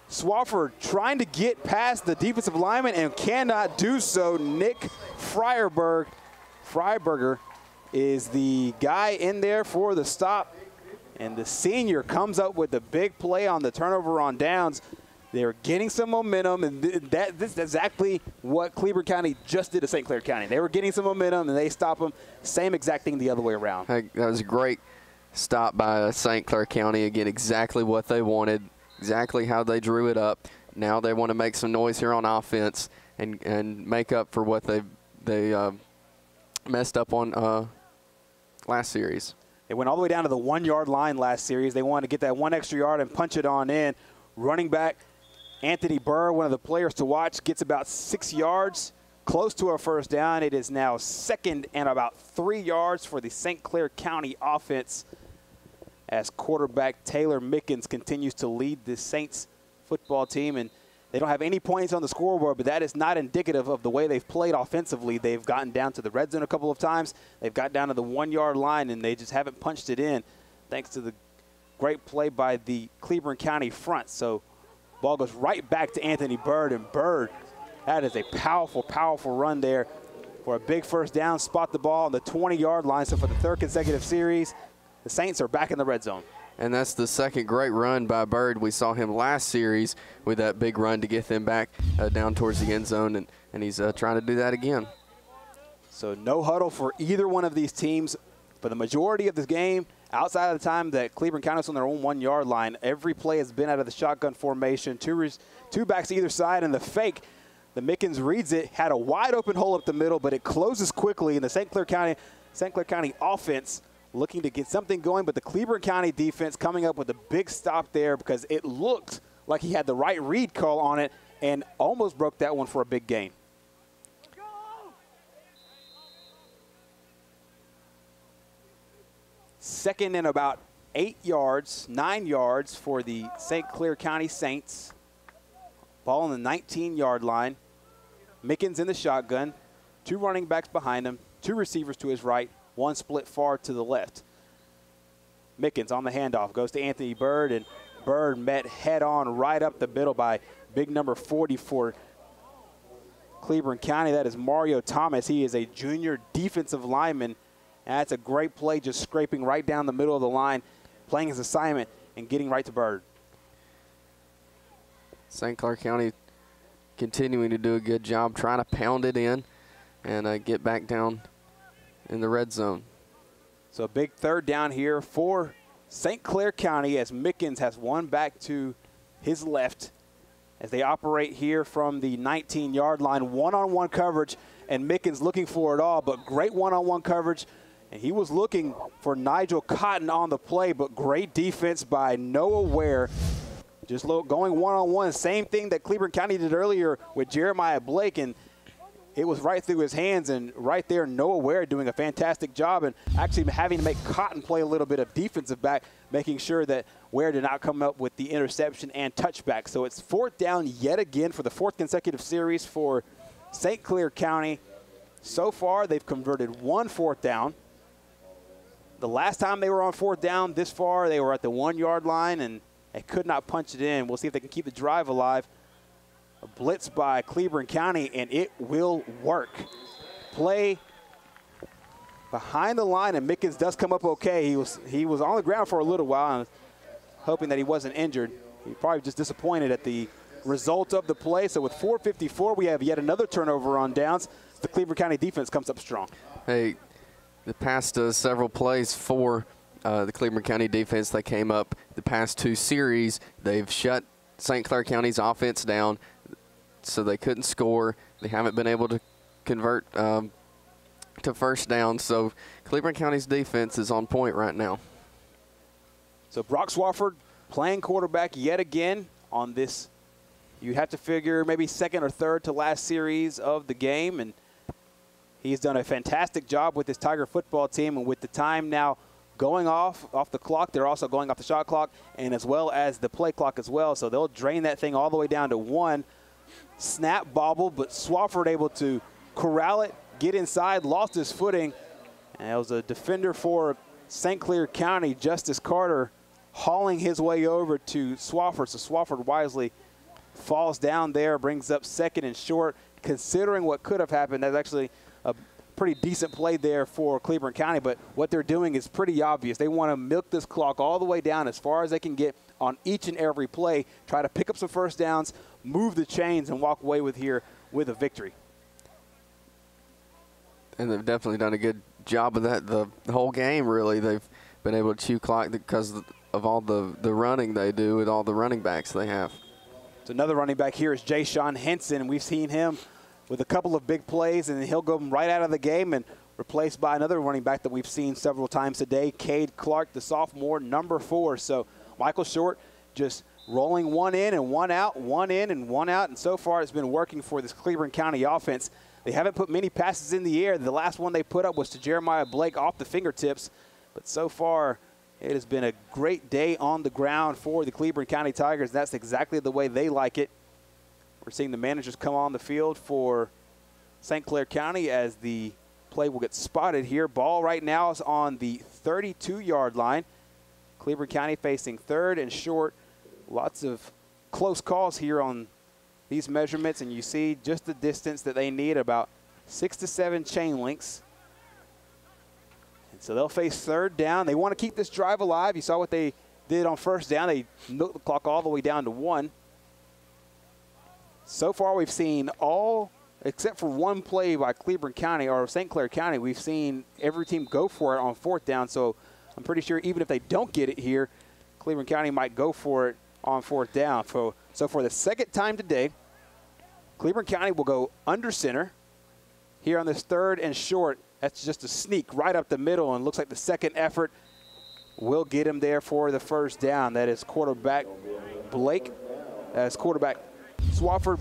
Swafford trying to get past the defensive lineman and cannot do so. Nick Freiberger is the guy in there for the stop. And the senior comes up with the big play on the turnover on downs. They're getting some momentum, and this is exactly what Cleburne County just did to St. Clair County. They were getting some momentum, and they stop them. Same exact thing the other way around. That was a great stop by St. Clair County. Again, exactly what they wanted, exactly how they drew it up. Now they want to make some noise here on offense and make up for what they messed up on last series. They went all the way down to the 1-yard line last series. They wanted to get that 1 extra yard and punch it on in. Running back Anthony Burr, one of the players to watch, gets about 6 yards, close to a first down. It is now 2nd and about 3 yards for the St. Clair County offense as quarterback Taylor Mickens continues to lead the Saints football team. And they don't have any points on the scoreboard, but that is not indicative of the way they've played offensively. They've gotten down to the red zone a couple of times. They've got down to the 1-yard line, and they just haven't punched it in thanks to the great play by the Cleburne County front. So ball goes right back to Anthony Bird, and Bird, that is a powerful, powerful run there for a big first down. Spot the ball on the 20-yard line. So for the 3rd consecutive series, the Saints are back in the red zone. And that's the 2nd great run by Bird. We saw him last series with that big run to get them back down towards the end zone, and he's trying to do that again. So no huddle for either one of these teams for the majority of this game. Outside of the time that Cleburne County is on their own 1-yard line, every play has been out of the shotgun formation, two backs either side, and the fake, the Mickens reads it, had a wide open hole up the middle, but it closes quickly, and the St. Clair County offense looking to get something going, but the Cleburne County defense coming up with a big stop there because it looked like he had the right read call on it and almost broke that one for a big gain. Second and about 8 yards, 9 yards for the St. Clair County Saints. Ball on the 19-yard line. Mickens in the shotgun. 2 running backs behind him. 2 receivers to his right. 1 split far to the left. Mickens on the handoff. Goes to Anthony Bird, and Bird met head-on right up the middle by big number 40 for Cleburne County. That is Mario Thomas. He is a junior defensive lineman. That's a great play, just scraping right down the middle of the line, playing his assignment, and getting right to Bird. St. Clair County continuing to do a good job trying to pound it in and get back down in the red zone. So a big 3rd down here for St. Clair County as Mickens has one back to his left as they operate here from the 19-yard line. One-on-one coverage, and Mickens looking for it all, but great one-on-one coverage. And he was looking for Nigel Cotton on the play, but great defense by Noah Ware. Just going one-on-one, same thing that Cleburne County did earlier with Jeremiah Blake, and it was right through his hands, and right there Noah Ware doing a fantastic job and actually having to make Cotton play a little bit of defensive back, making sure that Ware did not come up with the interception and touchback. So it's 4th down yet again for the 4th consecutive series for St. Clair County. So far, they've converted 1 4th down. The last time they were on 4th down this far, they were at the 1-yard line, and they could not punch it in. We'll see if they can keep the drive alive. A blitz by Cleburne County, and it will work. Play behind the line, and Mickens does come up okay. He was on the ground for a little while, and hoping that he wasn't injured. He probably just disappointed at the result of the play. So with 4:54, we have yet another turnover on downs. The Cleburne County defense comes up strong. Hey, the past several plays for the Cleburne County defense, they came up the past 2 series. They've shut St. Clair County's offense down, so they couldn't score. They haven't been able to convert to first down. So Cleburne County's defense is on point right now. So Brock Swafford playing quarterback yet again on this. You have to figure maybe second or third to last series of the game, and he's done a fantastic job with this Tiger football team, and with the time now going off the clock, they're also going off the shot clock and as well as the play clock as well. So they'll drain that thing all the way down to 1. Snap bobble, but Swafford able to corral it, get inside, lost his footing. And it was a defender for St. Clair County, Justice Carter, hauling his way over to Swafford. So Swafford wisely falls down there, brings up second and short. Considering what could have happened, that's actually a pretty decent play there for Cleburne County, but what they're doing is pretty obvious. They want to milk this clock all the way down as far as they can get on each and every play, try to pick up some first downs, move the chains, and walk away with a victory. And they've definitely done a good job of that the whole game, really. They've been able to chew clock because of all the running they do with all the running backs they have. So another running back here is Jay Sean Henson, and we've seen him with a couple of big plays, and he'll go right out of the game and replaced by another running back that we've seen several times today, Cade Clark, the sophomore, number 4. So Michael Short just rolling one in and one out, one in and one out, and so far it's been working for this Cleburne County offense. They haven't put many passes in the air. The last one they put up was to Jeremiah Blake off the fingertips, but so far it has been a great day on the ground for the Cleburne County Tigers. That's exactly the way they like it. We're seeing the managers come on the field for St. Clair County as the play will get spotted here. Ball right now is on the 32-yard line. Cleburne County facing third and short. Lots of close calls here on these measurements, and you see just the distance that they need, about 6 to 7 chain links. And so they'll face third down. They want to keep this drive alive. You saw what they did on first down. They milked the clock all the way down to 1. So far, we've seen all, except for one play by Cleburne County or St. Clair County, we've seen every team go for it on fourth down. So I'm pretty sure even if they don't get it here, Cleburne County might go for it on fourth down. So for the second time today, Cleburne County will go under center here on this third and short. That's just a sneak right up the middle, and looks like the second effort will get him there for the first down. That is quarterback Blake. That is quarterback Swafford,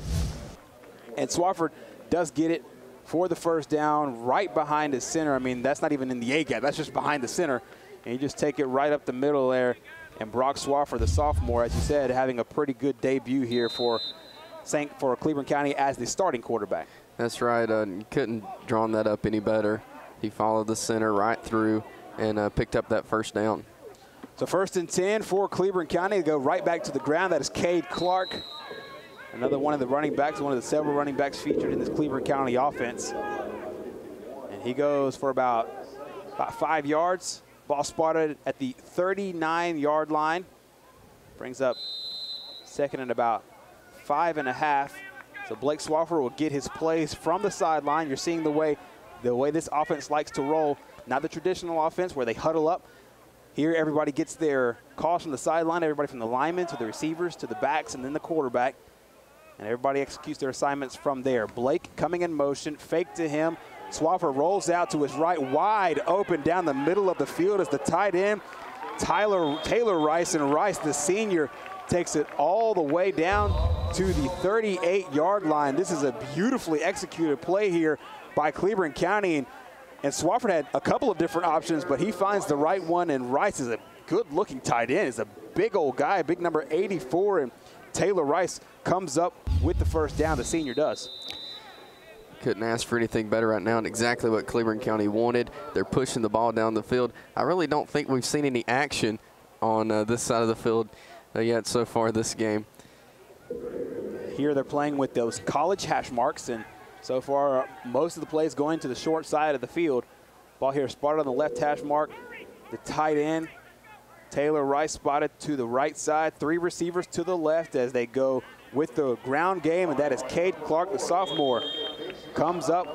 and Swafford does get it for the first down right behind his center. I mean, that's not even in the A gap. That's just behind the center. And you just take it right up the middle there. And Brock Swafford, the sophomore, as you said, having a pretty good debut here for Cleburne County as the starting quarterback. That's right. You couldn't drawn that up any better. He followed the center right through and picked up that first down. So 1st and 10 for Cleburne County. They go right back to the ground. That is Cade Clark. Another one of the running backs, one of the several running backs featured in this Cleburne County offense. And he goes for about 5 yards. Ball spotted at the 39-yard line. Brings up second and about 5.5. So Blake Swafford will get his plays from the sideline. You're seeing the way this offense likes to roll. Not the traditional offense where they huddle up. Here everybody gets their calls from the sideline, everybody from the linemen to the receivers to the backs and then the quarterback. And everybody executes their assignments from there. Blake coming in motion, fake to him. Swafford rolls out to his right, wide open down the middle of the field as the tight end, Taylor Rice, and Rice, the senior, takes it all the way down to the 38-yard line. This is a beautifully executed play here by Cleburne County. And Swafford had a couple of different options, but he finds the right one, and Rice is a good-looking tight end. He's a big old guy, big number 84, and Taylor Rice comes up with the first down. The senior does. Couldn't ask for anything better right now, and exactly what Cleburne County wanted. They're pushing the ball down the field. I really don't think we've seen any action on this side of the field yet so far this game. Here they're playing with those college hash marks, and so far most of the plays going to the short side of the field. Ball here spotted on the left hash mark. The tight end, Taylor Rice, spotted to the right side. 3 receivers to the left as they go with the ground game, and that is Cade Clark, the sophomore. Comes up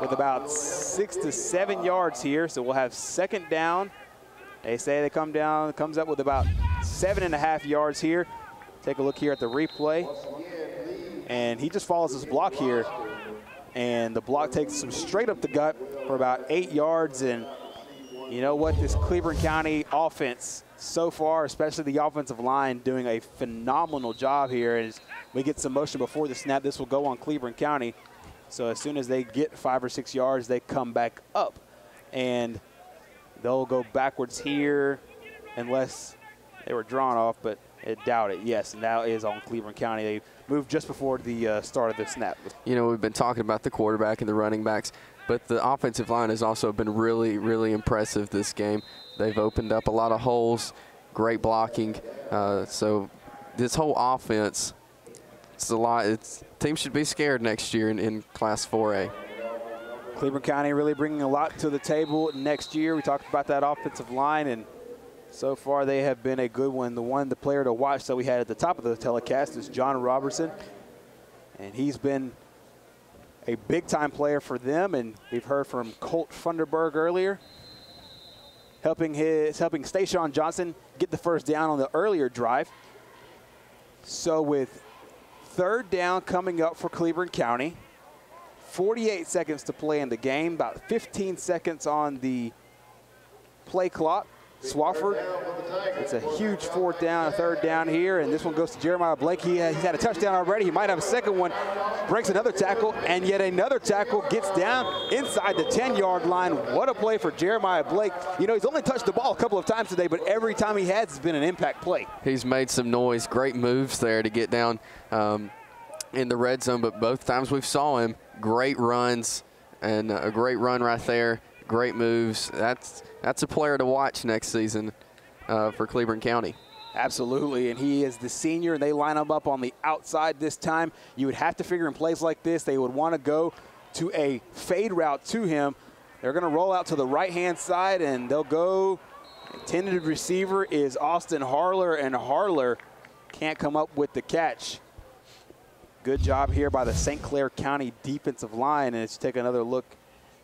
with about 6 to 7 yards here, so we'll have second down. They say they comes up with about 7.5 yards here. Take a look here at the replay. And he just follows his block here, and the block takes him straight up the gut for about 8 yards, and you know what, this Cleburne County offense so far, especially the offensive line, doing a phenomenal job here. As we get some motion before the snap, this will go on Cleburne County. So as soon as they get 5 or 6 yards, they come back up. And they'll go backwards here unless they were drawn off, but I doubt it. Yes, and that is on Cleburne County. They moved just before the start of the snap. You know, we've been talking about the quarterback and the running backs, but the offensive line has also been really, really impressive this game. They've opened up a lot of holes, great blocking. So this whole offense, it's a lot. Teams should be scared next year in Class 4A. Cleburne County really bringing a lot to the table next year. We talked about that offensive line, and so far they have been a good one. The player to watch that we had at the top of the telecast is John Robertson, and he's been a big-time player for them. And we've heard from Colt Funderburg earlier, helping Stayshawn Johnson get the first down on the earlier drive. So with 3rd down coming up for Cleburne County, 48 seconds to play in the game, about 15 seconds on the play clock. Swafford, it's a huge 4th down, a 3rd down here, and this one goes to Jeremiah Blake. He's had a touchdown already. He might have a second one. Breaks another tackle, and yet another tackle gets down inside the 10-yard line. What a play for Jeremiah Blake. You know, he's only touched the ball a couple of times today, but every time he has, it's been an impact play. He's made some noise. Great moves there to get down in the red zone, but both times we've saw him, great runs, and a great run right there. Great moves. That's a player to watch next season for Cleburne County. Absolutely, and he is the senior, and they line him up on the outside this time. You would have to figure in plays like this, they would want to go to a fade route to him. They're going to roll out to the right-hand side, and they'll go. Intended receiver is Austin Harler, and Harler can't come up with the catch. Good job here by the St. Clair County defensive line, and let's take another look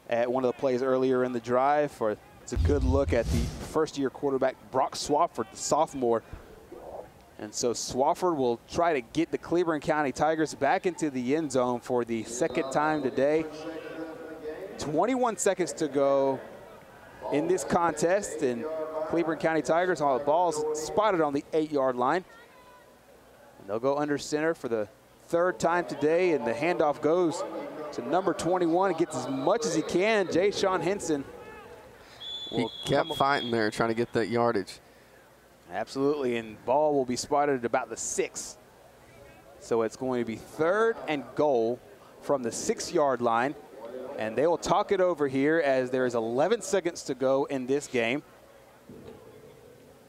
at one of the plays earlier in the drive. It's a good look at the first-year quarterback, Brock Swafford, the sophomore. And so Swafford will try to get the Cleburne County Tigers back into the end zone for the 2nd time today. 21 seconds to go in this contest, and Cleburne County Tigers, all the balls spotted on the 8-yard line. And they'll go under center for the 3rd time today, and the handoff goes to number 21. He gets as much as he can. Jay Sean Henson. He kept fighting there, trying to get that yardage. Absolutely, and ball will be spotted at about the 6. So it's going to be 3rd and goal from the 6-yard line, and they will talk it over here as there is 11 seconds to go in this game.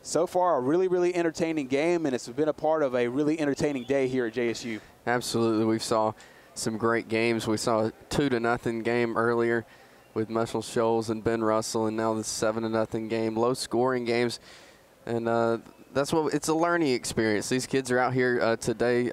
So far, a really, really entertaining game, and it's been a part of a really entertaining day here at JSU. Absolutely, we saw some great games. We saw a 2-0 game earlier with Muscle Shoals and Ben Russell, and now the 7-0 game, low-scoring games. And that's what it's a learning experience. These kids are out here today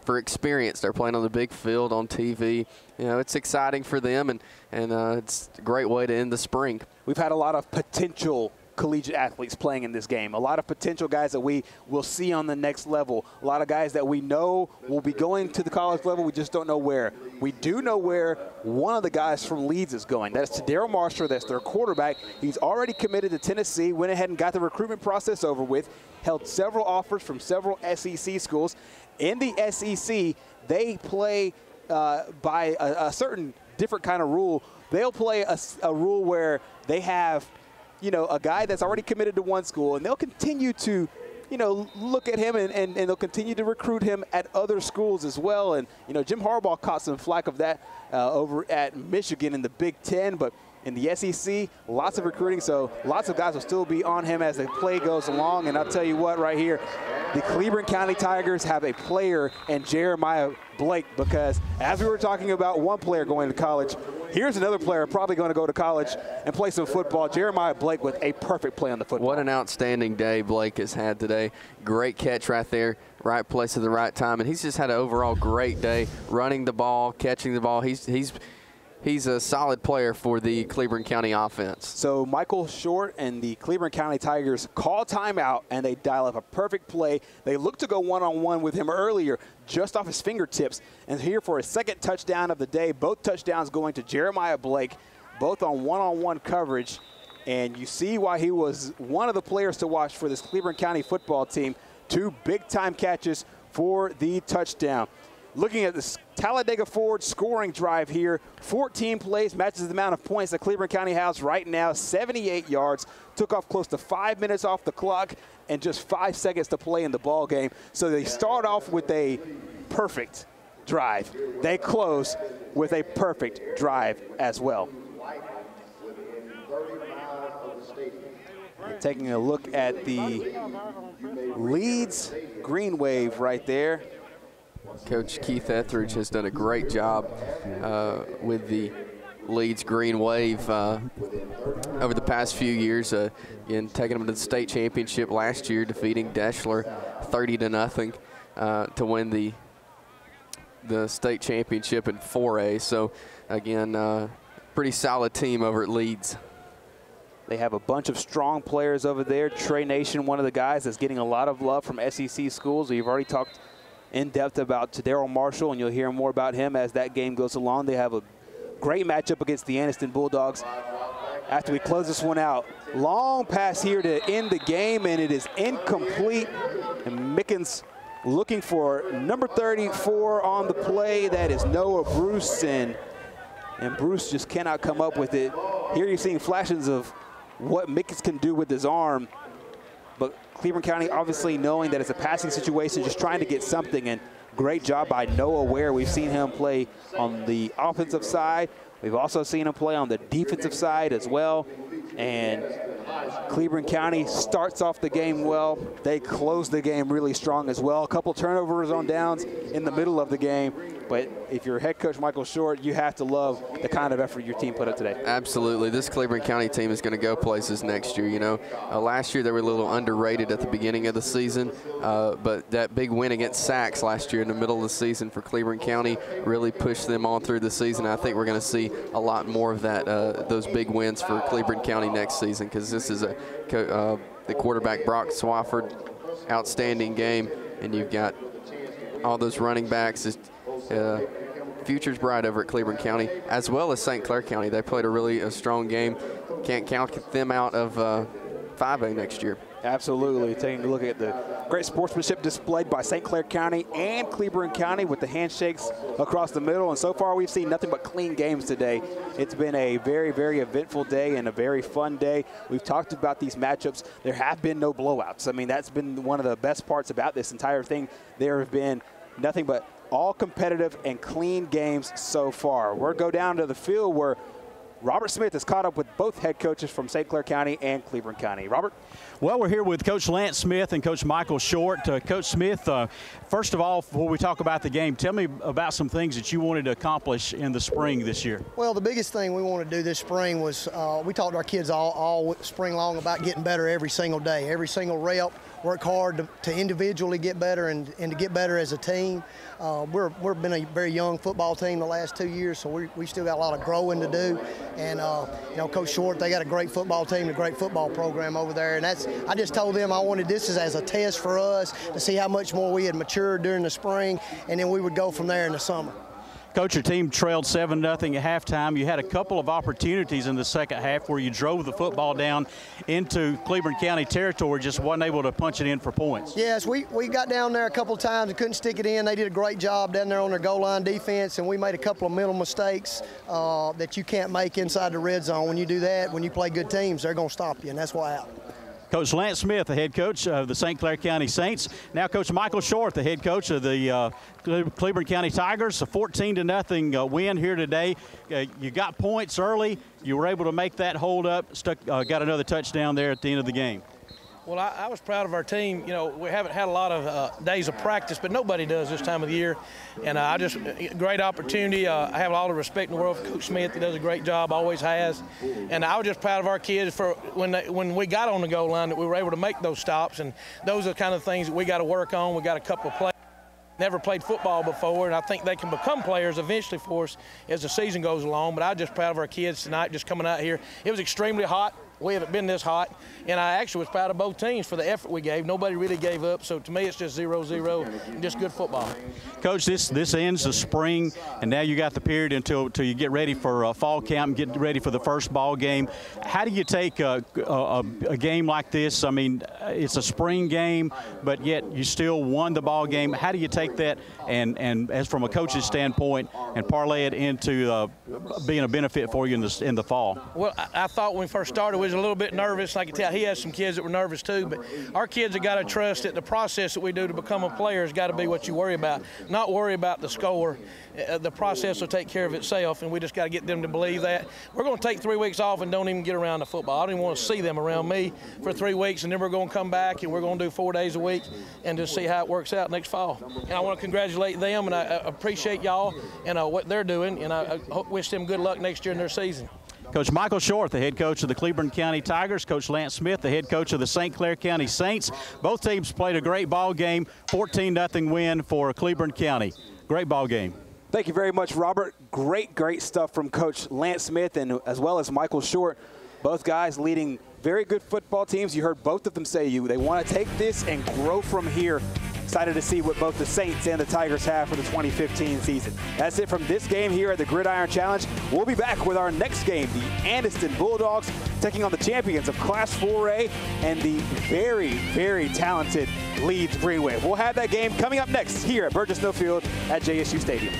for experience. They're playing on the big field on TV. You know, it's exciting for them, and it's a great way to end the spring. We've had a lot of potential collegiate athletes playing in this game. A lot of potential guys that we will see on the next level. A lot of guys that we know will be going to the college level. We just don't know where. We do know where one of the guys from Leeds is going. That's Daryl Marshall. That's their quarterback. He's already committed to Tennessee, went ahead and got the recruitment process over with, held several offers from several SEC schools. In the SEC, they play by a certain different kind of rule. They'll play a rule where they have, you know, a guy that's already committed to one school, and they'll continue to, you know, look at him and they'll continue to recruit him at other schools as well. And, you know, Jim Harbaugh caught some flack of that over at Michigan in the Big Ten, but in the SEC, lots of recruiting, so lots of guys will still be on him as the play goes along. And I'll tell you what, right here, the Cleburne County Tigers have a player in Jeremiah Blake, because as we were talking about one player going to college, here's another player probably going to go to college and play some football. Jeremiah Blake with a perfect play on the football. What an outstanding day Blake has had today. Great catch right there, right place at the right time, and he's just had an overall great day running the ball, catching the ball. He's a solid player for the Cleburne County offense. So Michael Short and the Cleburne County Tigers call timeout, and they dial up a perfect play. They look to go one-on-one with him earlier, just off his fingertips. And here for his 2nd touchdown of the day, both touchdowns going to Jeremiah Blake, both on one-on-one coverage. And you see why he was one of the players to watch for this Cleburne County football team. 2 big-time catches for the touchdown. Looking at this Talladega Ford scoring drive here, 14 plays, matches the amount of points that Cleburne County has right now, 78 yards. Took off close to 5 minutes off the clock and just 5 seconds to play in the ball game. So they start off with a perfect drive. They close with a perfect drive as well. And taking a look at the Leeds green wave right there. Coach Keith Etheridge has done a great job with the Leeds Green Wave over the past few years, in taking them to the state championship last year, defeating Deschler 30-0 to win the state championship in 4A. So again, pretty solid team over at Leeds. They have a bunch of strong players over there. Trey Nation, one of the guys that's getting a lot of love from SEC schools. We've already talked in depth about Daryl Marshall, and you'll hear more about him as that game goes along. They have a great matchup against the Anniston Bulldogs. After we close this one out, long pass here to end the game, and it is incomplete. And Mickens looking for number 34 on the play. That is Noah Bruce, and Bruce just cannot come up with it. Here you're seeing flashes of what Mickens can do with his arm, but Cleburne County obviously knowing that it's a passing situation, just trying to get something, and great job by Noah Ware. We've seen him play on the offensive side. We've also seen him play on the defensive side as well. And Cleburne County starts off the game well. They close the game really strong as well. A couple turnovers on downs in the middle of the game. But if you're head coach Michael Short, you have to love the kind of effort your team put up today. Absolutely. This Cleburne County team is going to go places next year. You know, last year they were a little underrated at the beginning of the season, but that big win against Sachs last year in the middle of the season for Cleburne County really pushed them on through the season. I think we're going to see a lot more of that, those big wins for Cleburne County next season, because this is the quarterback Brock Swafford, outstanding game, and you've got all those running backs. Future's bright over at Cleburne County, as well as St. Clair County. They played a really strong game. Can't count them out of 5A next year. Absolutely. Taking a look at the great sportsmanship displayed by St. Clair County and Cleburne County with the handshakes across the middle. And so far we've seen nothing but clean games today. It's been a very, very eventful day and a very fun day. We've talked about these matchups. There have been no blowouts. I mean, that's been one of the best parts about this entire thing. There have been nothing but all competitive and clean games so far. We'll go down to the field where Robert Smith has caught up with both head coaches from St. Clair County and Cleburne County. Robert? Well, we're here with Coach Lance Smith and Coach Michael Short. Coach Smith, first of all, before we talk about the game, tell me about some things that you wanted to accomplish in the spring this year. Well, the biggest thing we wanted to do this spring was we talked to our kids all spring long about getting better every single day, every single rep, work hard to individually get better and to get better as a team. We've been a very young football team the last 2 years, so we still got a lot of growing to do. And, you know, Coach Short, they got a great football team, a great football program over there. And I just told them I wanted this as a test for us to see how much more we had matured during the spring, and then we would go from there in the summer. Coach, your team trailed 7-0 at halftime. You had a couple of opportunities in the second half where you drove the football down into Cleburne County territory, just wasn't able to punch it in for points. Yes, we got down there a couple of times and couldn't stick it in. They did a great job down there on their goal line defense, and we made a couple of mental mistakes that you can't make inside the red zone. When you do that, when you play good teams, they're going to stop you, and that's why out. Coach Lance Smith, the head coach of the St. Clair County Saints. Now Coach Michael Short, the head coach of the Cleburne County Tigers. A 14-0 win here today. You got points early. You were able to make that hold up. Got another touchdown there at the end of the game. Well, I was proud of our team. You know, we haven't had a lot of days of practice, but nobody does this time of the year. And great opportunity. I have all the respect in the world for Coach Smith. He does a great job, always has. And I was just proud of our kids for when we got on the goal line that we were able to make those stops. And those are the kind of things that we got to work on. We got a couple of players never played football before, and I think they can become players eventually for us as the season goes along. But I'm just proud of our kids tonight just coming out here. It was extremely hot. we haven't been this hot. And I actually was proud of both teams for the effort we gave. Nobody really gave up. So to me, it's just 0-0 and just good football. Coach, this ends the spring, and now you got the period until you get ready for fall camp and get ready for the first ball game. How do you take a game like this? I mean, it's a spring game, but yet you still won the ball game. How do you take that and as from a coach's standpoint and parlay it into being a benefit for you in the fall? Well, I thought when we first started we was a little bit nervous. I could tell he has some kids that were nervous too, but our kids have got to trust that the process that we do to become a player has got to be what you worry about, not worry about the score. The process will take care of itself, and we just got to get them to believe that. We're going to take 3 weeks off and don't even get around the football. I don't even want to see them around me for 3 weeks, and then we're going to come back and we're going to do 4 days a week and just see how it works out next fall. And I want to congratulate them, and I appreciate y'all and what they're doing, and I wish them good luck next year in their season. Coach Michael Short, the head coach of the Cleburne County Tigers. Coach Lance Smith, the head coach of the St. Clair County Saints. Both teams played a great ball game, 14-0 win for Cleburne County. Great ball game. Thank you very much, Robert. Great stuff from Coach Lance Smith and as well as Michael Short. Both guys leading very good football teams. You heard both of them say they want to take this and grow from here. Excited to see what both the Saints and the Tigers have for the 2015 season. That's it from this game here at the Gridiron Challenge. We'll be back with our next game, the Anniston Bulldogs taking on the champions of Class 4A and the very talented Leeds Green Wave. We'll have that game coming up next here at Burgess Millfield at JSU Stadium.